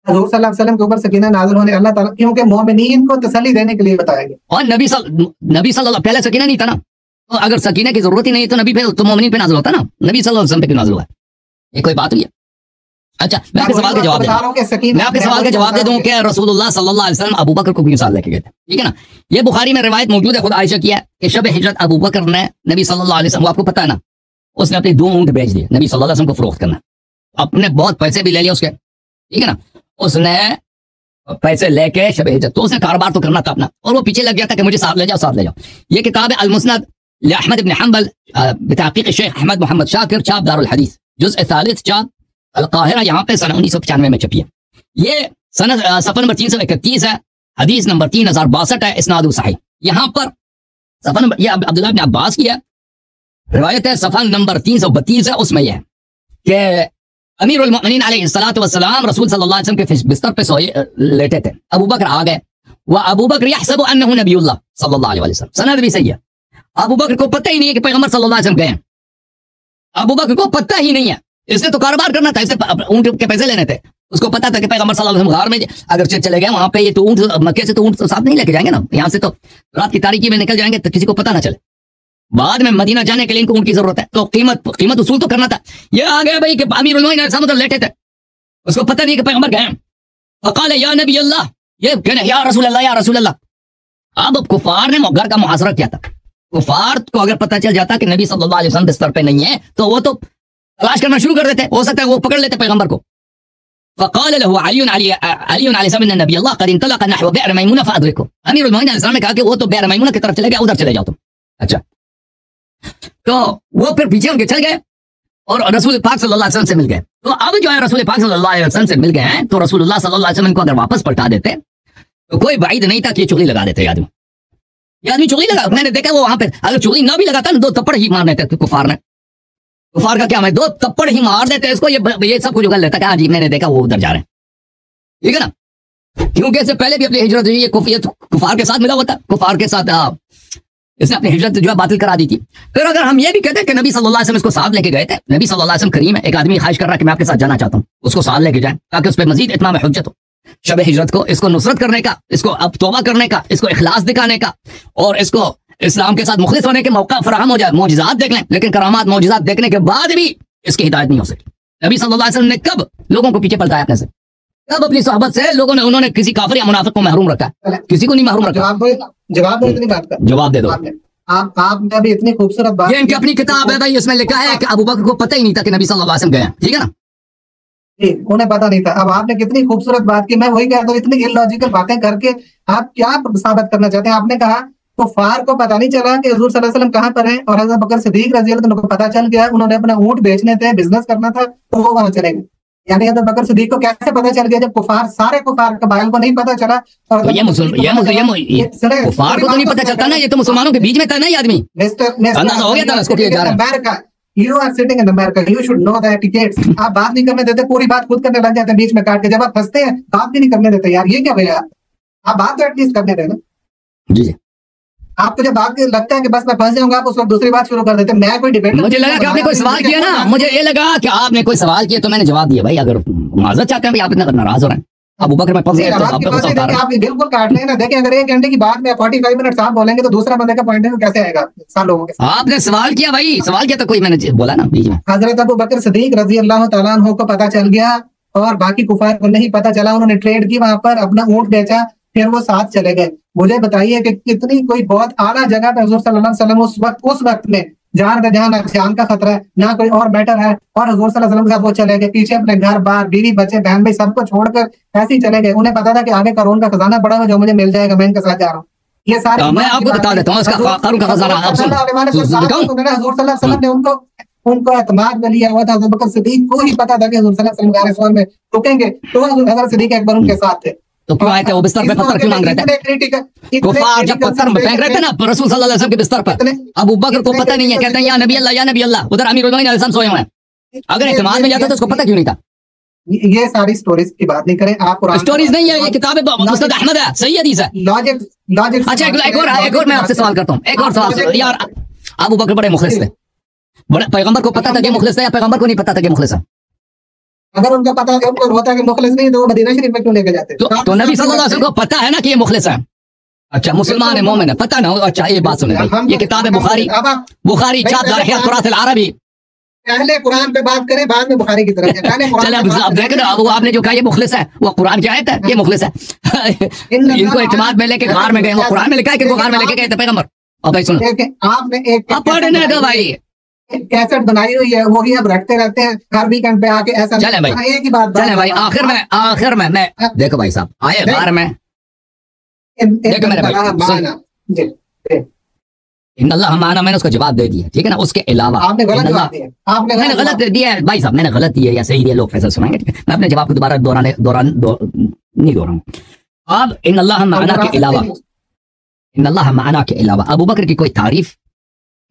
हजूर सल्लल्लाहु अलैहि वसल्लम के ऊपर सकीना नाज़िल होने अल्लाह ताला क्योंकि मोमिनीन को तसल्ली देने के लिए बताया गया। और नबी सल्लल्लाहु पहले सकीना नहीं था ना, तो अगर सकीना की जरूरत ही नहीं तो नबी पे तो मोमिनीन पे नाज़िल होता ना, नबी सल्लल्लाहु अलैहि वसल्म पे क्यों नाज़िल हुआ है? ये कोई बात हुई है? अच्छा, मैं आपके सवाल का जवाब दे दूं कि रसूलुल्लाह सल्लल्लाहु अलैहि वसल्लम अबू बकर को क्यों साथ लेके गए थे, ठीक है ना। ये बुखारी में रिवायत मौजूद है, खुद आयशा की है कि शब हिजरत अबू बकर ने नबी सल्लल्लाहु अलैहि वसल्लम, आपको पता है ना, उसने अपने 2 ऊंट बेच दिए नबी सल्लल्लाहु अलैहि वसल्म को फरोख्त करना, अपने बहुत पैसे भी ले लिए उसके, ठीक है ना। उसने पैसे लेके शब हिजरत, तो उसने कारोबार तो करना था अपना, और वो पीछे लग गया था कि मुझे साथ ले जाओ। ये किताब है अल-मुस्नद अहमद इब्न हंबल बिताक़ीक़ शेख अहमद मोहम्मद शाकिर, छाप दारुल हदीस, जुज़ सालिस, छाप अल-काहिरा, यहाँ पे सन 1995 में छपी है। ये सनद सफ़र नंबर 331 है, हदीस नंबर 3062 है, इस्नादु सही। यहाँ पर सफ़र नंबर, ये अब्दुल्लाह इब्न अब्बास की है रिवायत है, सफ़र नंबर 332 है, उसमें यह है कि अमीरुल मोमिनीन अलैहिस्सलातु वस्सलाम रसूल सल्लल्लाहु अलैहि वसल्लम के बिस्तर पे सोए लेटे थे, अबू बकर आ गए, व अबू बकर यहसबु अन्नहु नबियुल्लाह सल्लल्लाहु अलैहि वसल्लम, सनद भी सही है। अबू बकर को पता ही नहीं है कि पैगंबर सल्लल्लाहु अलैहि वसल्म गए, अबू बकर को पता ही नहीं है, इसने तो कारोबार करना था, इससे ऊंट के पैसे लेने थे, उसको पता था कि पैगंबर सल्लल्लाहु अलैहि वसल्म गार में अगर चले गए वहां पे, ये तो ऊंट मक्के से तो ऊंट साथ नहीं लेके जाएंगे ना, यहाँ से तो रात की तारीकी में निकल जाएंगे तो किसी को पता ना चले, बाद में मदीना जाने के लिए इनको ऊंट की जरूरत है, तो कीमत उसूल तो करना था। ये आ गया भाई कि अमीरुल मोमिनीन सामने लेटे थे, उसको पता नहीं कि पैगंबर गए, फक़ाल या नबी अल्लाह, ये कहने या रसूल अल्लाह, या रसूल अल्लाह। अब कुफार ने घर का मुहासरा किया था, कुफार को अगर पता चल जाता कि नबी सल्लल्लाहु अलैहि वसल्लम बिस्तर पे नहीं है, तो वो तो तलाश करना शुरू कर देते, हो सकता है वो पकड़ लेते पैगंबर को। फक़ाल लहु अली अलैहि सल्लम नबी अल्लाह क़द इंतलक़ नहव बि'r मैमूना फअदरिकहु, अमीरुल मोमिनीन ने कहा कि वो तो बि'r मैमूना की तरफ चले गया, उधर चले जाओ तुम। अच्छा, तो वो फिर पीछे उनके चल गए और रसूल पाक सल्लल्लाहु अलैहि वसल्लम से मिल गए। तो अब जो है रसूल पाक सल्लल्लाहु अलैहि वसल्लम से मिल गए हैं, तो रसूलुल्लाह सल्लल्लाहु अलैहि वसल्लम को अगर वापस पलटा देते तो कोई बाइद नहीं था कि ये चुगली लगा देते। ये आदमी चुगली लगा, मैंने देखा वो वहां पे अगर चुगली ना भी लगाता ना, 2 थप्पड़ ही मारने थे कुफार ने, कुफार का क्या मैं 2 थप्पड़ ही मार देते इसको, ये सब कुछ उगल लेता कि हाँ जी मैंने देखा वो उधर जा रहे हैं, ठीक है ना। क्योंकि इससे पहले भी अपनी हिजरत हुई, ये कुफार के साथ मिला हुआ था, कुफार के साथ इसने अपनी हिजरत जो है बातिल करा दी थी। फिर अगर हम ये भी कहते हैं कि नबी सल्लल्लाहु अलैहि वसल्लम इसको साथ लेके गए थे, नबी सल्लल्लाहु अलैहि वसल्लम करीम है, एक आदमी ख्वाहिश कर रहा है कि मैं आपके साथ जाना चाहता हूँ, उसको साथ लेके जाएं ताकि उस पर मजीद इत्माम हुज्जत हो, शब हिजरत को इसको नुसरत करने का, इसको अब तौबा करने का, इसको इखलास दिखाने का, और इसको इस्लाम के साथ मुखलिस होने के मौका फराहम हो जाए। मौजिज़ात देख लें, लेकिन करामात मौजिज़ात देखने के बाद भी इसकी हिदायत नहीं हो सकी। नबी सल्लल्लाहु अलैहि वसल्लम ने कब लोगों को पीछे पलटाया अपने से, कब अपनी सोहबत से लोगों ने उन्होंने किसी काफिर या मुनाफिक को महरूम रखा, किसी को नहीं महरूम रखा। जवाब दे दो। आपने अभी इतनी खूबसूरत बात, ये इनकी अपनी किताब है भाई, इसमें लिखा है कि अबू बकर को पता ही नहीं था कि नबी सल्लल्लाहु अलैहि वसल्लम गए, ठीक है ना, उन्हें पता नहीं था। अब आपने कितनी खूबसूरत बात की, मैं वही कहता हूँ इतनी इलॉजिकल बातें करके आप क्या साबित करना चाहते हैं। आपने कहा कुफार को पता नहीं चला कि हुजूर सल्लल्लाहु अलैहि वसल्लम कहाँ पर हैं, और हज़रत बकर सिद्दीक रज़ी अल्लाह अन्हु को पता चल गया, उन्होंने अपना ऊंट बेचने थे, बिजनेस करना था, तो वो वहां चले गए। यानी हज़रत बकर सिद्दीक को कैसे पता चल गया जब सारे कुफार कबाइल को नहीं पता चला, और तो कुफार को तो नहीं पता चलता ना, ये तो मुसलमानों के बीच में था ना ये आदमी, अंदाजा हो गया था उसको कि जा रहा है। You are sitting in America, you should know the etiquette। आप बात नहीं करने देते, पूरी बात खुद करने लग जाते हैं बीच में काट के, जब आप फंसते हैं बात भी नहीं करने देते। यार ये क्या भैया, आप बात तो एटलीस्ट करने देना जी। आपको जब बात लगता है कि बस मैं फंस जाऊंगा, आप उस वक्त दूसरी बात शुरू कर देते। मैं कोई डिबेट, मुझे लगा कि आपने कोई सवाल किया ना, मुझे ये लगा कि आपने कोई सवाल किया तो मैंने जवाब दिया। भाई अगर माजरत चाहते हैं भाई, आप इतना नाराज हो रहे हैं, अबू बकर में फंस गए, आप बिल्कुल काट लेना। देखिए अगर 1 घंटे की बात में 45 मिनट आप बोलेंगे तो दूसरा बंदे का पॉइंट कैसे आएगा साल लोगों के साथ। आपने सवाल किया भाई, सवाल किया तो कोई मैंने बोला ना बीच में। हजरत अबू बकर सिद्दीक रज़ी अल्लाह तआला अन्हु को पता चल गया और बाकी कुफार को नहीं पता चला, उन्होंने ट्रेड की, वहां पर अपना ऊंट बेचा, फिर वो साथ चले गए। मुझे बताइए कि कितनी कोई बहुत आला जगह पे हुजूर सल्लल्लाहु अलैहि वसल्लम उस वक्त में जान का जहां जान का खतरा है, ना कोई और बेटर है, और हुजूर सल्लल्लाहु अलैहि वसल्लम के साथ वो चले गए, पीछे अपने घर बार बीवी बच्चे बहन भाई सबको छोड़कर ऐसे ही चले गए। उन्हें पता था कि आगे करोड़ का खजाना पड़ा हुआ जो मुझे मिल जाएगा, मैं इनके साथ जा रहा हूँ। ये सारे मैं आपको बता देता हूँ इसका कारून का खजाना आप ने उनको एतमाद में लिया हुआ था। अबू बकर सिद्दीक को ही पता था कि हुजूर सल्लल्लाहु अलैहि वसल्लम में रुकेंगे, तो हज़रत सिद्दीक अकबर उनके साथ थे। तो क्यों आए थे वो बिस्तर पे पत्थर क्यों मांग रहे थे? कुफार जब पत्थर फेंक रहे थे ना रसूल सल्लल्लाहु अलैहि वसल्लम के बिस्तर पर, अबू बकर को पता नहीं है, कहते हैं या नबी अल्लाह, या नबी अल्लाह, उधर अमीरुल मोमिनीन अलैहि सलाम सोए हुए हैं। अगर एतमाद में जाता तो उसको पता क्यों नहीं था? ये सारी स्टोरीज की बात नहीं करें आप, स्टोरीज नहीं है, ये किताब मुस्नद अहमद है, सही हदीस है। लॉजिक अच्छा एक और मैं आपसे सवाल करता हूँ, एक और सवाल यार। अबू बकर बड़े मुखलिस थे, बड़े पैगंबर को पता था कि मुखलिस है या पैगंबर को नहीं पता था कि मुखलिस है? अगर उनका पता उनको होता कि मुखलिस नहीं तो वो मदीना शरीफ में क्यों लेके जाते? तो नबी सल्लल्लाहु अलैहि वसल्लम को पता है ना कि ये मुखलिस है। अच्छा मुसलमान है, मोमिन है, पता ना हो। अच्छा ये बात सुने भाई, ये किताब है बुखारी तुराथ अल-अरबी। पहले कुरान पे बात करें, बाद में बुखारी की तरफ चले। अब देख रहे हो, आपने जो कहा ये मुखलिस है, वो कुरान की आयत है, ये मुखलिस है। इनको इत्मीनान में लेके घर में गए, वो कुरान में लिखा है कि घर में लेके गए थे पैगंबर। अब भाई सुनो, आपने एक पढ़ने दो भाई, कैसेट बनाई हुई है, वही अब रखते रहते हैं हर वीकेंड पे आके। ऐसा चले भाई, एक ही बात, चले भाई। आखिर में मैं देखो भाई साहब आए घर में, देखो मेरे भाई, इन्नल्लाह माना, मैंने उसका जवाब दे दिया, ठीक है ना। उसके अलावा आपने गलत जवाब दिया, मैंने गलत दिया है भाई साहब, मैंने गलत दिया या सही दिया, लोग फैसला सुनाएंगे, ठीक है। मैं अपने जवाब को दोबारा नहीं दोहराऊं। अब इन्नल्लाह माना के अलावा, इन्नल्लाह माना के अलावा अबू बकर की कोई तारीफ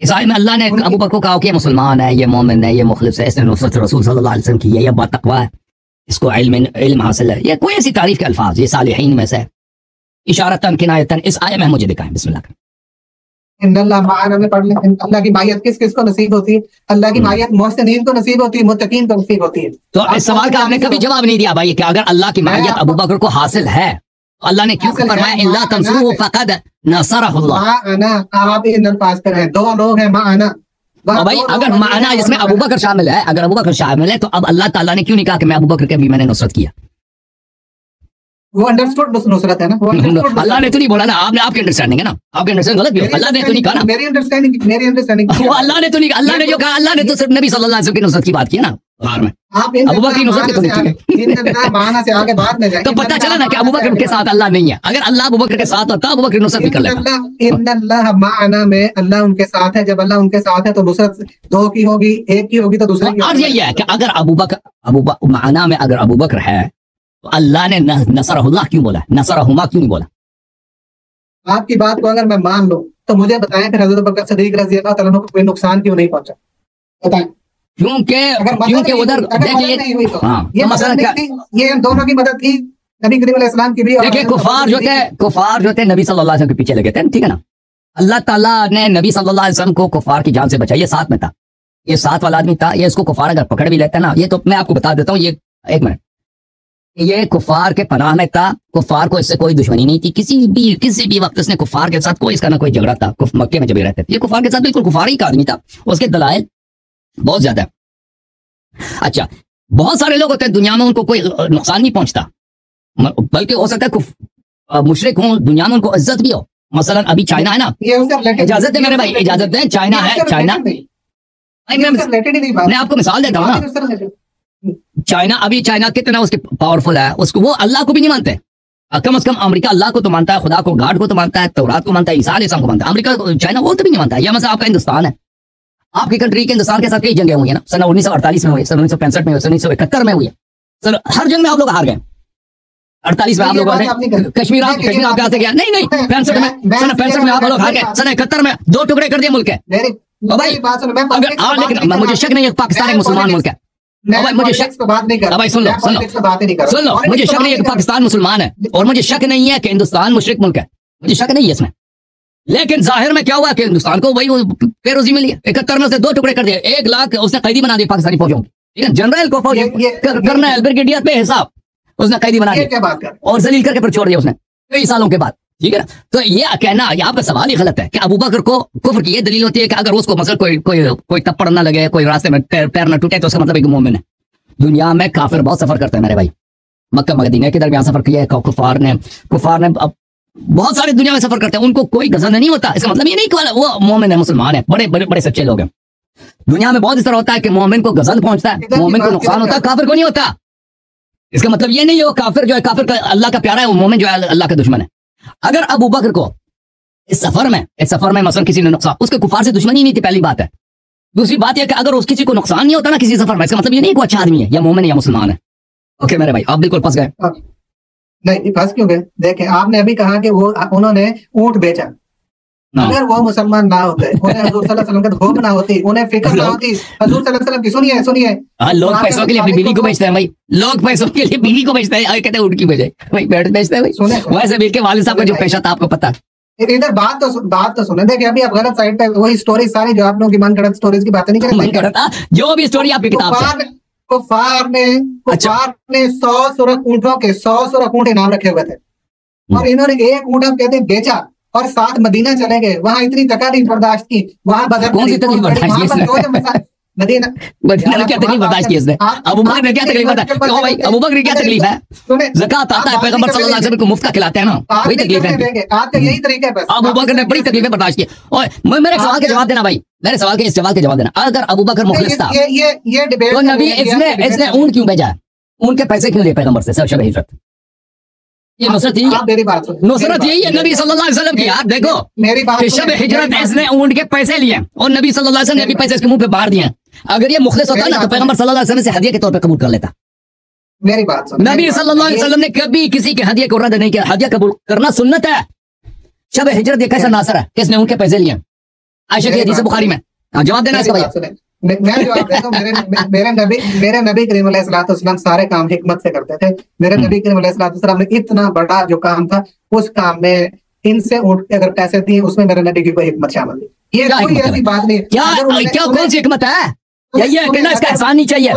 इस आयत में अल्लाह ने अबू बकर को कहा कि ये मुसलमान है, ये मोमिन है, ये मुखलिस है, इसने नुसरत रसूल सल्लल्लाहु अलैहि वसल्लम की है, ये बातक़वा है, इसको इल्म हासिल है, ये कोई ऐसी तारीफ के अल्फाज ये सालिहीन में से इशारतन किनायतन इस आयत में मुझे दिखाएं। बिस्मिल्लाह। इन्नल्लाह माअना में पढ़ लें। अल्लाह की मायत किस किस को नसीब होती है? अल्लाह की मायत मोहसिनीन को नसीब होती है, मुत्तकीन को नसीब होती है। तो इस सवाल का आपने कभी जवाब नहीं दिया भाई कि अगर अल्लाह की मायत अबू बकर को हासिल है तो अल्लाह ने क्यों फरमाया इल्ला तंसुरुहु फक़द नसरहुल्लाह? माअना, आप इन अल्फाज पर हैं, दो लोग हैं माअना। भाई अगर माअना इसमें अबू बकर शामिल है, अगर अबू बकर शामिल है, तो अब अल्लाह ताला ने क्यों नहीं कहा कि मैं अबू बकर के भी मैंने नुसरत किया? वो अंडरस्टूड नुसरत है ना, वो अल्लाह ने तो नहीं बोला ना, आपने आपकी अंडरस्टैंडिंग है ना, आपकी अंडरस्टैंडिंग गलत भी हो। अल्लाह ने तो नहीं कहा ना, मेरी अंडरस्टैंडिंग वो अल्लाह ने तो नहीं, अल्लाह ने जो कहा, अल्लाह ने तो सिर्फ नबी सल्लल्लाहु अलैहि वसल्लम की नुसरत की बात की है ना बाहर में। आप अबू बकर की नुसरत की तो नहीं माना से आगे बाद में तो पता चला ना कि अबू बकर के साथ अल्लाह नहीं है। अगर अल्लाह अबू बकर के साथ होता अबू बकर की नुसरत भी कर लेता। इन्नल्लाह माअना में अल्लाह उनके साथ है, जब अल्लाह उनके साथ है तो नुसरत दो की होगी, एक की होगी तो दूसरे की। और यही है कि अगर अबू माअना में अगर अबू बकर है तो अल्लाह ने नसरहुल्लाह क्यों बोला, नसरहुमा क्यों नहीं बोला? आपकी बात को अगर मैं मान लूं तो मुझे बताएं कि हज़रत बकर सिद्दीक रज़ी अल्लाह तआला अन्हु को कोई नुकसान क्यों नहीं पहुंचा? बताएं। क्योंकि उधर देखिए ये मसला क्या, ये दोनों की मदद थी नबी करीम अलैहि सलाम की भी। देखिए कुफार जो थे नबी सल्लल्लाहु अलैहि वसल्लम के पीछे लगे थे, ठीक है ना। अल्लाह ताला ने नबी सल्लल्लाहु अलैहि वसल्लम को कुफार की जान से बचाई, ये साथ में था, ये साथ वाला आदमी था, ये इसको कुफार अगर पकड़ भी लेता ना, ये तो मैं आपको बता देता हूँ, ये एक मिनट, ये कुफार के पनाह में था, कुफार को इससे कोई दुश्मनी नहीं थी, किसी भी वक्त इसने कुफार के साथ कोई इसका ना कोई झगड़ा था। मक्के में जब रहते थे, ये कुफार के साथ बिल्कुल कुफार ही का आदमी था, उसके दलाइल बहुत ज्यादा। अच्छा, बहुत सारे लोग होते हैं दुनिया में उनको कोई नुकसान नहीं पहुंचता, बल्कि हो सकता है मुशरिक हो दुनिया में उनको इज्जत भी हो। मसलन अभी चाइना है ना, इजाजत है मेरे भाई, इजाजत है, चाइना है, चाइना मैं आपको मिसाल देता हूँ ना, चाइना अभी चाइना कितना उसके पावरफुल है, उसको वो अल्लाह को भी नहीं मानते। कम से कम अमेरिका अल्लाह को तो मानता है, खुदा को, गाड को तो मानता है, तौरात को मानता है, ईसा अलैहिस्सलाम को मानता है। अमेरिका चाइना वो तो भी नहीं मानता है। या मतलब आपका हिंदुस्तान है, आपकी कंट्री के हिंदुस्तान के साथ कई जंगें हुई है ना, सन 1948 में हुई, सन 1965 में हुई, सन 1971 में हुई है, सर हर जंग में आप लोग हार गए। 48 में आप लोग कश्मीर आप से गया नहीं 65 में, सन 65 में आप लोग हार गए, सन 71 में 2 टुकड़े कर दिए मुल्क है। लेकिन मुझे शक नहीं है पाकिस्तान एक मुसलमान मुल्क है, मुझे शक भाई सुन लो मुझे शक नहीं है कि पाकिस्तान मुसलमान है, और मुझे शक नहीं है कि हिंदुस्तान मुशरिक मुल्क है, मुझे शक नहीं है इसमें। लेकिन जाहिर में क्या हुआ कि हिंदुस्तान को वही बेरोजी मिली है। 71 में से 2 टुकड़े कर दिए, 1 लाख उसने कैदी बना दिए पाकिस्तानी फौजों की, ठीक है, जनरल को फौजी कर्नल ब्रिगेडियर पे हिसाब उसने कैदी बना दिया और जलील करके फिर छोड़ दिया उसने कई सालों के बाद, ठीक है ना। तो ये कहना, यहाँ पे सवाल ही गलत है कि अबू बकर को कुफ्र की ये दलील होती है कि अगर उसको मतलब कोई थप्पड़ ना लगे, कोई रास्ते में पैर ना टूटे तो उसका मतलब एक मोमिन है। दुनिया में काफिर बहुत सफर करते हैं मेरे भाई, मक्का मदीना के दरमियान सफर किया है कुफार ने बहुत सारे दुनिया में सफर करते हैं, उनको कोई गजन नहीं होता। इसका मतलब ये नहीं कि वो मोमिन है, मुसलमान है, बड़े बड़े बड़े सच्चे लोग हैं। दुनिया में बहुत इस तरह होता है कि मोमिन को गजन पहुंचता है, मोमिन को नुकसान होता है, काफिर को नहीं होता। इसका मतलब ये नहीं हो काफिर जो है, काफिर का अल्लाह का प्यारा है, वो मोमिन जो है अल्लाह का दुश्मन है। अगर अबू बकर को इस सफर में मसलन किसी ने नुकसान, उसके कुफार से दुश्मनी नहीं थी, पहली बात है। दूसरी बात यह कि अगर उस किसी को नुकसान नहीं होता ना किसी सफर में, इसका मतलब ये नहीं कि वो अच्छा आदमी है या मोमिन है या मुसलमान है। ओके मेरे भाई, आप बिल्कुल फंस गए। नहीं फंस क्यों गए? देखें, आपने अभी कहा कि वो उन्होंने ऊंट बेचा। अगर वो मुसलमान ना होते, उन्हें हजूर सल्लल्लाहु अलैहि वसल्लम की धोख ना होती, उन्हें फिक्र ना होती हजूर सल्लल्लाहु अलैहि वसल्लम की। सुनिए लोग पैसों के लिए अपनी बीवी को बेचते हैं भाई, लोग पैसों के लिए बीवी को बेचते हैं, कहते हैं ऊंट की बेचे भाई, बैठ बेचते हैं भाई। वैसे बीवी के वालिद साहब का जो पेशा था आपको पता है। इधर बात तो सुने। देखिए अभी आप गलत साइड पे वही स्टोरी सारी जो आप लोगों की मन गढ़ंत स्टोरीज की बातें नहीं करें। जो भी स्टोरी आपकी किताब से, कुफार ने 100 सुरख ऊंटों के 100 सुरख ऊंट इनाम रखे हुए थे और इन्होंने एक ऊंट कहते बेचा और साथ मदीना चले गए। वहां इतनी तकलीफ बर्दाश्त की, वहां कौन सी तकलीफ बर्दाश्त की? मदीना में क्या तकलीफ बर्दाश्त की इसने? अबू बकर ने क्या तकलीफ बताई? क्यों भाई, अबू बकर की क्या तकलीफ है? ज़कात आता है, पैगंबर सल्लल्लाहु अलैहि वसल्लम को मुफ्त का खिलाते हैं ना, वही तकलीफ है। आपका यही तरीका है। अबू बकर ने बड़ी तकलीफें बर्दाश्त की। और मेरे सवाल के जवाब देना भाई, मेरे सवाल के इस जवाब के जवाब देना। अगर अबू बकर मुखलिस था तो नबी इसने ऊंट क्यों भेजा? ऊंट के पैसे क्यों लिए पैगंबर से? सब शब हिजरत, ये नुसरत यही है, नुसरत यही है नबी सल्लल्लाहु अलैहि वसल्म की। आप देखो मेरी बात, शब हिजरत इसने ऊंट के पैसे लिए और नबी सल्लल्लाहु अलैहि वसल्लम ने भी पैसे इसके मुंह पे बाहर दिए। अगर ये मुखलिस होता ना तो पैगंबर सल्लल्लाहु अलैहि वसल्लम से हदिया के तौर पे कबूल कर लेता। मेरी बात सुन, नबी सल्लल्लाहु अलैहि वसल्लम ने कभी किसी के हदिया को रद्द नहीं किया। हदिया कबूल करना सुन्नत है। शब हिजरत ये कैसा नासर है, किसने उनके पैसे लिए? आयशा की हदीस बुखारी में। जवाब देना इसका भैया। मैं जवाब देता हूं। मेरे नबी करीम अलैहिस्सलातु वस्सलाम सारे काम हिकमत से करते थे। मेरे नबी करीम अलैहिस्सलातु वस्सलाम ने इतना बड़ा जो काम था, उस काम में इनसे उठ के अगर पैसे दिए, उसमें मेरे नबी की कोई हिकमत शामिल थी। ये कोई ऐसी बात नहीं। क्या कौन सी हिकमत है? यही है कहना इसका एहसान नहीं चाहिए,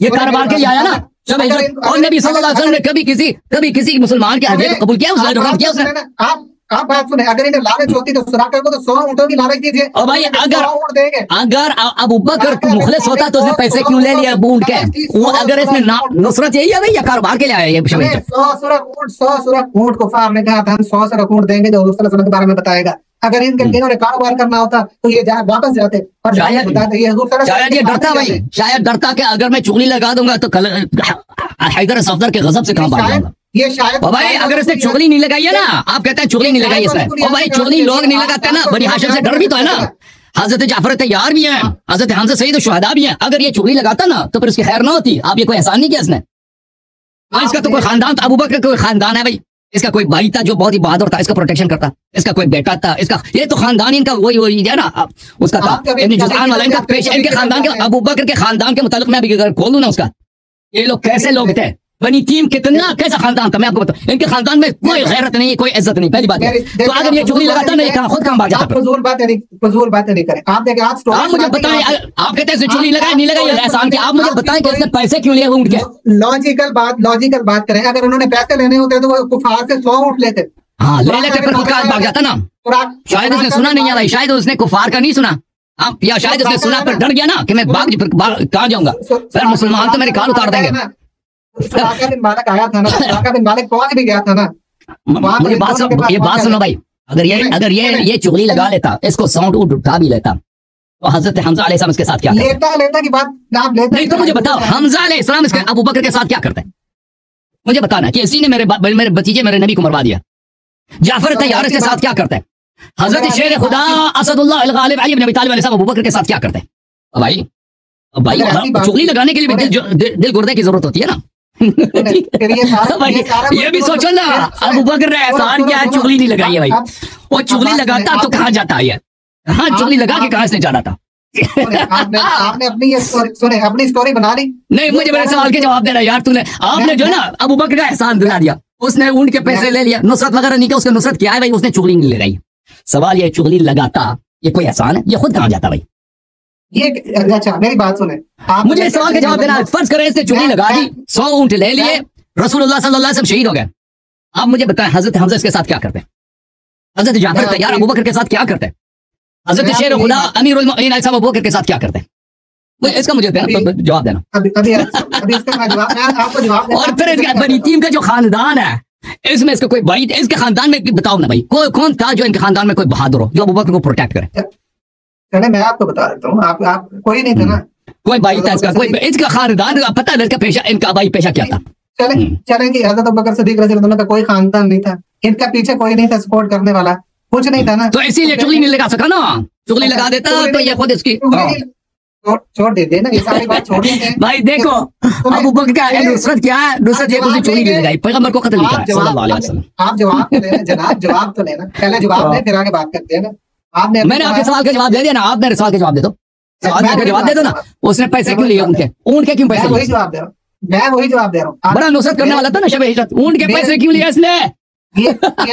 ये कारोबार के लिए आया ना। और नबी सल्लल्लाहु अलैहि वसल्लम ने कभी किसी मुसलमान के हदिया को कबूल किया? उसने आप बात सुने, अगर इन्हें लालच होती तो सुराकर को तो 100 ऊंटों की लालच दीजिए। और भाई अगर अबू बकर मुखलिस होता तो उसने पैसे क्यों ले लिया ऊंट के? वो अगर इसने नुसरत यही है भाई, या कारोबार के लिए आया? 100 सुरख ऊंट कुफार ने कहा था हम 100 सुरख ऊंट देंगे जो हजूर सल्लल्लाहु अलैहि वसल्लम के बारे में बताएगा। अगर इन्होंने कारोबार करना होता तो ये वापस जाते और शायद ये डरता भाई, शायद डरता कि अगर मैं चुगली लगा दूंगा तो कल हैदर सफदर के गजब से काम भाग जाऊंगा। ये शायद भाई अगर इसने चुगली नहीं लगाई है ना, आप कहते हैं चुगली नहीं लगाई इसने, और भाई चुगली लोग नहीं लगाते ना, बनी हाशिम से डर भी तो है ना। हजरत जाफर तैयार भी हैं, हजरत हमजा सईद शुहदा भी हैं। अगर ये चुगली लगाता ना तो फिर उसकी खैर ना होती। आप ये कोई एहसान नहीं किया इसने। इसका तो कोई खानदान, अबू बकर का कोई खानदान है भाई, इसका कोई भाई था जो बहुत ही बहादुर था, इसका प्रोटेक्शन करता, इसका कोई बेटा था, इसका ये तो खानदान इनका वही है ना उसका था। इनके खानदान के, अबू बकर के खानदान के मुताबिक मैं अभी खोल दूं ना उसका, ये लोग कैसे लोग थे, बनी टीम कितना कैसा खानदान था मैं आपको बताऊं। इनके खानदान में कोई गैरत नहीं, कोई इज्जत नहीं, पहली बात है। तो अगर ये चुगली लगाता नहीं, कहां खुद काम भाग जाता। फजूल बातें नहीं करें। आप देखें, आप मुझे बताएं, आप कहते हैं चुगली लगाई नहीं लगाई एहसान की, आप मुझे बताएं कि इसने पैसे क्यों लिए ऊंट के? लॉजिकल बात करें। अगर उन्होंने पैसे लेने होते तो वो कुफार से 100 ऊंट लेते। हाँ ले लेते, फिर खुद काम भाग जाता ना। शायद उसने सुना नहीं है भाई, शायद उसने कुफार का नहीं सुना, या शायद उसने सुना पर डर गया ना कि मैं भाग कहाँ जाऊंगा, फिर मुसलमान तो मेरे कान उतार देंगे। सुराका बिन मालिक आया था ना, सुराका बिन मालिक पहुंच भी गया था ना। मुझे बात सुनो भाई, अगर ये चुगली लगा लेता, इसको साउंड उठा भी लेता, तो हजरत हमजा अलैहिस्सलाम इसके साथ क्या करते? लेता की बात आप लेते नहीं तो मुझे बताओ, हमजा अलैहिस्सलाम इसके अबू बकर के साथ क्या करते हैं? मुझे बताना कि इसी ने मेरे भतीजे मेरे नबी को मरवा दिया। जाफर तैयार के साथ क्या करते हैं? हजरत शेर खुदा असदुल्लाह अल गालिब अली इब्न अबी तालिब अलैहिस्सलाम अबू बकर के साथ क्या करते हैं? भाई चुगली लगाने के लिए दिल गुर्दे की जरूरत होती है ना। ये भी सोचो ना, अबू बकर ने एहसान किया, चुगली नहीं लगाई है भाई। वो चुगली लगाता तो कहाँ जाता है? हाँ चुगली लगा के कहाँ से जाना था? आपने अपनी स्टोरी बना ली। नहीं, मुझे मेरे सवाल के जवाब देना यार। तूने आपने जो ना अबू बकर का एहसान दिला दिया, उसने ऊंट के पैसे ले लिया, नुसरत वगैरह नहीं किया, उसने नुसरत किया है भाई, उसने चुगली नहीं लगाई। सवाल ये चुगली लगाता ये कोई एहसान है? ये खुद कहाँ जाता भाई? ये अच्छा मेरी बात सुने, मुझे सवाल का जवाब देना। फर्ज करें इसने चुगली लगा दी, 100 ऊंट ले लिए, रसूलुल्लाह सल्लल्लाहु अलैहि वसल्लम शहीद हो गए। आप मुझे बताएं हजरत हमजा इसके साथ क्या करते हैं? हजरत जाफर तैयार अबू बकर के साथ क्या करते हैं? हजरत शेर खुदा अमीरुल मोमिनीन अबू बकर के साथ क्या करते हैं? इसका मुझे जवाब देना। और फिर बनी टीम का जो खानदान है, इसमें इसका कोई भाई, इसके खानदान में बताओ ना भाई, कौन था जो इनके खानदान में कोई बहादुर हो, जो अबू बकर को प्रोटेक्ट करे? मैं आपको बता देता हूँ, आप कोई नहीं था ना, कोई भाई था इसका, कोई इसका खानदान पता है इसका पेशा, इनका भाई पेशा क्या था? चलेंगे हजरत अबू बकर सिद्दीक रज़ियल्लाहु अन्हु का कोई खानदान नहीं था, इनका पीछे कोई नहीं था सपोर्ट करने वाला, कुछ नहीं था ना, तो इसीलिए चुगली नहीं लगा सका ना, चुगली लगा देता तो ये खुद इसकी छोड़ देते ना, ये सारी बात छोड़ देते हैं। भाई देखो अबू बकर क्या है, नुसरत क्या है, नुसरत ये कुछ चुगली नहीं लगाई, पैगंबर को कत्ल नहीं करा सल्लल्लाहु अलैहि वसल्लम। आप जवाब तो लेना जनाब, जवाब तो लेना, पहले जवाब दें फिर आगे बात करते हैं ना। आपने मैंने आपके सवाल का जवाब दे दिया ना, आप मेरे सवाल का जवाब दे दो, सवाल का जवाब दे दो ना। उसने पैसे क्यों लिए उनके, उनके क्यों पैसे? वही जवाब दे रहा हूँ, मैं वही जवाब दे रहा हूँ। बड़ा नुसरत करने वाला था ना शब हिजरत, उनके पैसे क्यों लिए इसने? ये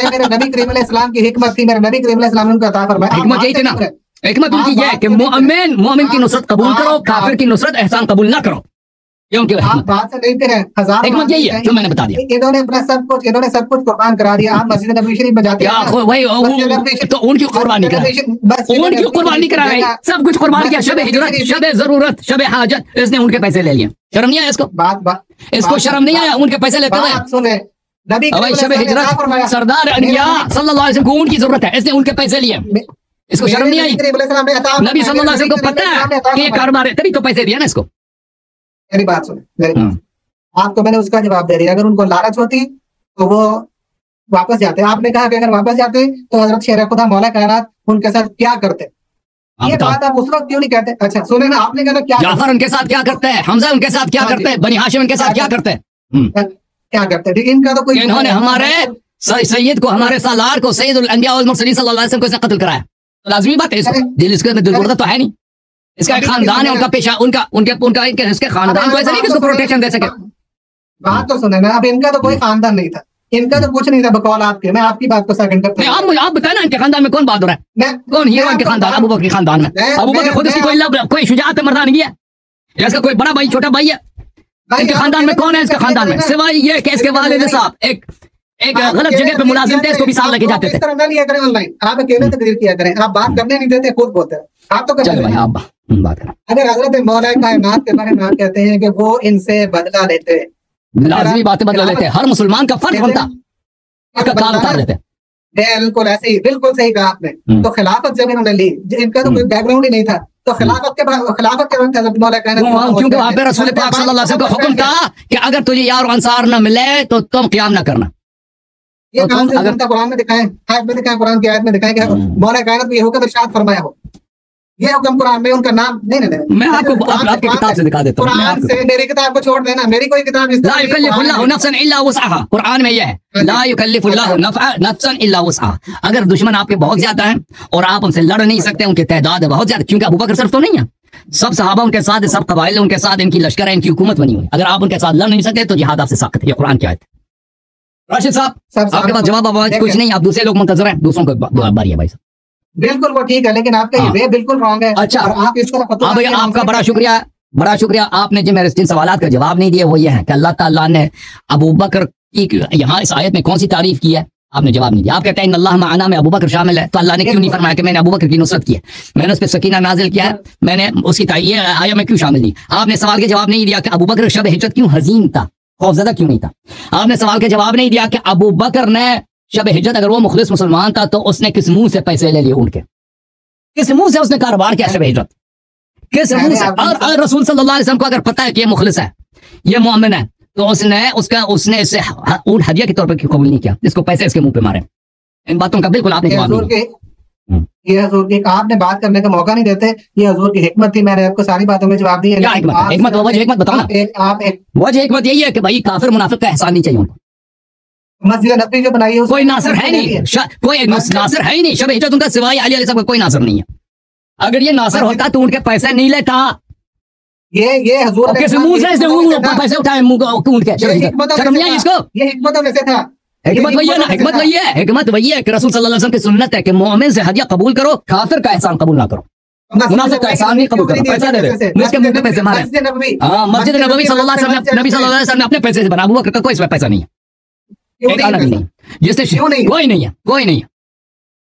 मेरे नबी करीम अलैहि सलाम की हिकमत थी, मेरे नबी करीम अलैहि सलाम ने उनको अता फरमाया। हिकमत यही थी ना, हिकमत उनकी ये है कि मोमिन की नुसरत कबूल करो, काफिर की नुसरत एहसान कबूल ना करो, क्योंकि आप बात से नहीं थे, हिकमत यही है जो मैंने बता दिया। इन्होंने अपना सब कुछ कुर्बान करा दिया। आप मस्जिद नबवी शरीफ में जाते हैं, वही तो उनकी कुर्बानी करा, उनकी कुर्बानी करा रही, सब कुछ कुर्बान किया। शब हिजरत, शब जरूरत, शब हाजत, इसने उनके पैसे ले लिए। शर्म नहीं आया इसको? इसको शर्म नहीं आया उनके पैसे लेते हुए? सुने नबी शब हिजरत सरदार अनबिया सल्लल्लाहु अलैहि वसल्लम को ऊंट की जरूरत है, इसने उनके पैसे लिए, इसको शर्म नहीं आई? नबी सल्लल्लाहु अलैहि वसल्लम को पता है कि ये कारोबार है, तभी तो पैसे दिया ना इसको। मेरी बात सुने, आपको मैंने उसका जवाब दे दिया। अगर उनको लालच होती तो वो वापस जाते। आपने कहा कि अगर वापस जाते तो हजरत शेर खुदा मौला कायनात उनके साथ क्या करते? ये बात आप उस वक्त क्यों नहीं कहते? अच्छा सुने ना, आपने कहा क्या जाफर उनके साथ क्या करते हैं, हमजा उनके साथ क्या करते हैं, बनी हाशिम उनके साथ क्या करते हैं, क्या करते? ठीक, इनका तो कोई, इन्होंने हमारे सैयद को, हमारे सालार को, सैयदुल अंबिया वल मुरसलीन सल्लल्लाहु अलैहि वसल्लम को इसने कत्ल कराया। तो लाजमी बात है, इसको दिल, इसके दिल गुर्दा तो है नहीं, इसका खानदान है, उनका पेशा, उनका इसके खानदान तो ऐसा नहीं कि इसको प्रोटेक्शन दे सके। बात तो सुने ना, अब इनका तो कोई खानदान नहीं था, इनका तो कुछ नहीं था बकौल आपके। मैं आपकी बात को सेकंड करता हूं। आप बताए ना, इनके खानदान में कौन बहादुर है, कौन हीरो इनके खानदान? अबू बकर के खानदान में, अबू बकर खुद इसकी कोई शुजाअत मर्दानगी है, इसका कोई बड़ा भाई छोटा भाई है? इनके खानदान में कौन है? इसके खानदान में सिवाय ये कि इसके वालिद साहब एक गलत जगह पे मुलाजिम थे, इसको भी साल लेके जाते थे। ऑनलाइन आप अकेले तकरीर किया करें, आप बात करने नहीं देते, खुद बोलते हैं। आप तो चलो भाई आप बात करें। अगर हजरत मौला कायनात के बारे में आप कहते हैं कि वो इनसे बदला लेते, लाजमी बातें बदला लेते, हर मुसलमान का फर्ज बनता इसका काम उतार देते। बिल्कुल ऐसे ही, बिल्कुल सही कहा आपने। तो खिलाफत जब इन्होंने ली, इनका तो कोई बैकग्राउंड ही नहीं था, तो खिलाफत के वक्त हजरत मौला कायनात, क्योंकि वहां पे रसूल पाक सल्लल्लाहु अलैहि वसल्लम का हुक्म था कि अगर तुझे यार अंसार न मिले तो तुम क़याम न करना। ये कहां से अगर कुरान में दिखाएं, आयत में दिखाएं, कुरान की आयत में दिखाएं कि मौला कायनात को ये हुक्म इरशाद फरमाया हो, ये हुक्म कुरान में उनका नाम नहीं। मैं आपको आपकी किताब से दिखा देता हूं, कुरान से मेरी किताब को छोड़ देना, मेरी कोई किताब ला युकल्लिफुल्लाहु नफ्सन इल्ला वुसअहा, कुरान में यह है ला युकल्लिफुल्लाहु नफ्सन इल्ला वुसअहा। अगर दुश्मन आपके बहुत ज्यादा हैं और आप उनसे लड़ नहीं सकते, उनकी तादाद बहुत ज्यादा, क्योंकि अबू बकर सिर्फ तो नहीं है, सब सहाबा उनके साथ, सब कबाइल उनके साथ, इनकी लश्कर है, इनकी हुकूमत बनी हुई। अगर आप उनके साथ लड़ नहीं सकते तो जिहाद आपसे साकत है, ये कुरान की आयत। राशिद साहब आपके पास जवाब आवाज कुछ नहीं, आप दूसरे लोग मुंतजर हैं, दूसरों को बारी है भाई साहब। बिल्कुल वो ठीक है, लेकिन आपका ये वे बिल्कुल रॉन्ग है। अच्छा, और आप इस तरह हाँ भैया आपका बड़ा शुक्रिया, बड़ा शुक्रिया। आपने जो मेरे 3 सवाल का जवाब नहीं दिया वो ये है कि अल्लाह ताला ने अबू बकर की यहाँ इस आयत में कौन सी तारीफ की है, आपने जवाब नहीं दिया। आप कहते हैं अल्लाह माना में अबू बकर शामिल है, तो अल्लाह ने क्यों नहीं फरमाया कि मैंने अबू बकर की नुसरत की है, मैंने उस पर सकीना नाजिल किया है, मैंने उसकी आयत में क्यों शामिल नहीं? आपने सवाल के जवाब नहीं दिया कि अबू बकर शब हिजरत क्यों हजीन था, खौफज़दा क्यों नहीं था। आपने सवाल के जवाब नहीं दिया कि अबू बकर ने शब हिजरत, अगर वो मुखलिस मुसलमान था तो उसने किस मुंह से पैसे ले लिए उनके, किस मुंह से उसने कारोबार किया शब हिजरत, किस मुंह से? और रसूल सल्लल्लाहु अलैहि वसल्लम को अगर पता है कि ये मुखलिस है, ये मोमिन है, तो उसने इससे ऊंट हदिया के तौर पर क्यों कबूल नहीं किया, जिसको पैसे इसके मुंह पे मारे? इन बातों का बिल्कुल आपने जवाब नहीं दिया। ये हजूर की आपने बात करने का मौका नहीं देते, ये हजूर की हिकमत थी, मैंने आपको सारी बातों में जवाब दिया। क्या हिकमत? हिकमत बताओ ना। वजह हिकमत यही है कि भाई काफिर मुनाफिक का एहसान नहीं चाहिए उनको। मस्जिद नबवी जो बनाई है कोई नासर है नहीं, कोई नासर है ही नहीं, शब हिजरत उनका सिवाय अली अलैहि सलाम कोई नासर नहीं है। अगर ये नासर होता तो उनके पैसे नहीं लेता। ये हजूर किस मुंह से इसने पैसे उठाए मुंह ऊंट के? शर्म नहीं आई इसको? ये हिकमत वैसे था, हिकमत वही है ना, हिकमत वही है, हिकमत वही है कि रसूल सल्लल्लाहु अलैहि वसल्लम की सुन्नत है कि मोमिन से हदिया कबूल करो, काफिर का एहसान कबूल ना करो, मुनाफिक का एहसान नहीं कबूल करो, पैसा दे दे, इसके मुंह पे पैसे मारे। हाँ, मस्जिद नबवी सल्लल्लाहु अलैहि वसल्लम, नबी सल्लल्लाहु अलैहि वसल्लम ने अपने पैसे से बना, अबू बकर का कोई इसमें पैसा नहीं है, एक आना भी नहीं, जिससे कोई नहीं है, कोई नहीं है।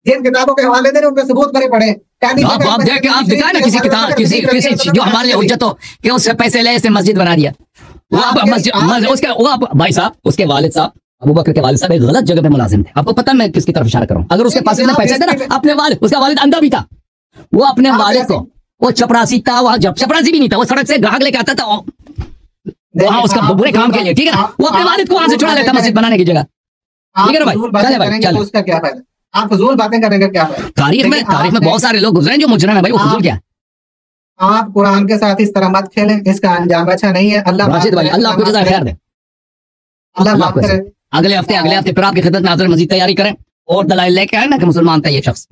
जिन किताबों के हवाले दे उनके सबूत करे पड़े, आप देख आप दिखाए ना किसी किताब, किसी जो हमारे लिए हुज्जत हो कि उससे पैसे ले इसने मस्जिद बना दिया, वो मस्जिद उसके वो भाई साहब, उसके वालिद साहब, अबू बकर के वालिद साहब एक गलत जगह पे मुलाजिम थे। आपको पता है मैं किसकी तरफ इशारा कर रहा हूं? अगर उसके पास इतने पैसे थे ना, अपने वालिद, उसका वालिद अंधा भी था, वो अपने वालिद को, वो चपरासी था, वहां जब चपरासी भी नहीं था, वो सड़क से ग्राहक लेके आता था वहां उसका बुरे काम के लिए, ठीक है ना, वो अपने वालिद को वहां से छुड़ा लेता मस्जिद बनाने की जगह, ठीक है ना भाई? चले भाई चले, उसका क्या फायदा? आप फजूल बातें करेंगे क्या? तारीख में बहुत सारे लोग गुजरे हैं जो मुजरिम है भाई, वो फजूल क्या है? आप कुरान के साथ इस तरह मत खेलें, इसका अंजाम अच्छा नहीं है। अल्लाह राशिद भाई, अल्लाह आपको जज़ाए खैर दे। अल्लाह माफ करे। अगले हफ्ते फिर आपकी खिदमत में हाजिर, मजीद तैयारी करें और दलाइल लेके आए ना कि मुसलमान था ये शख्स।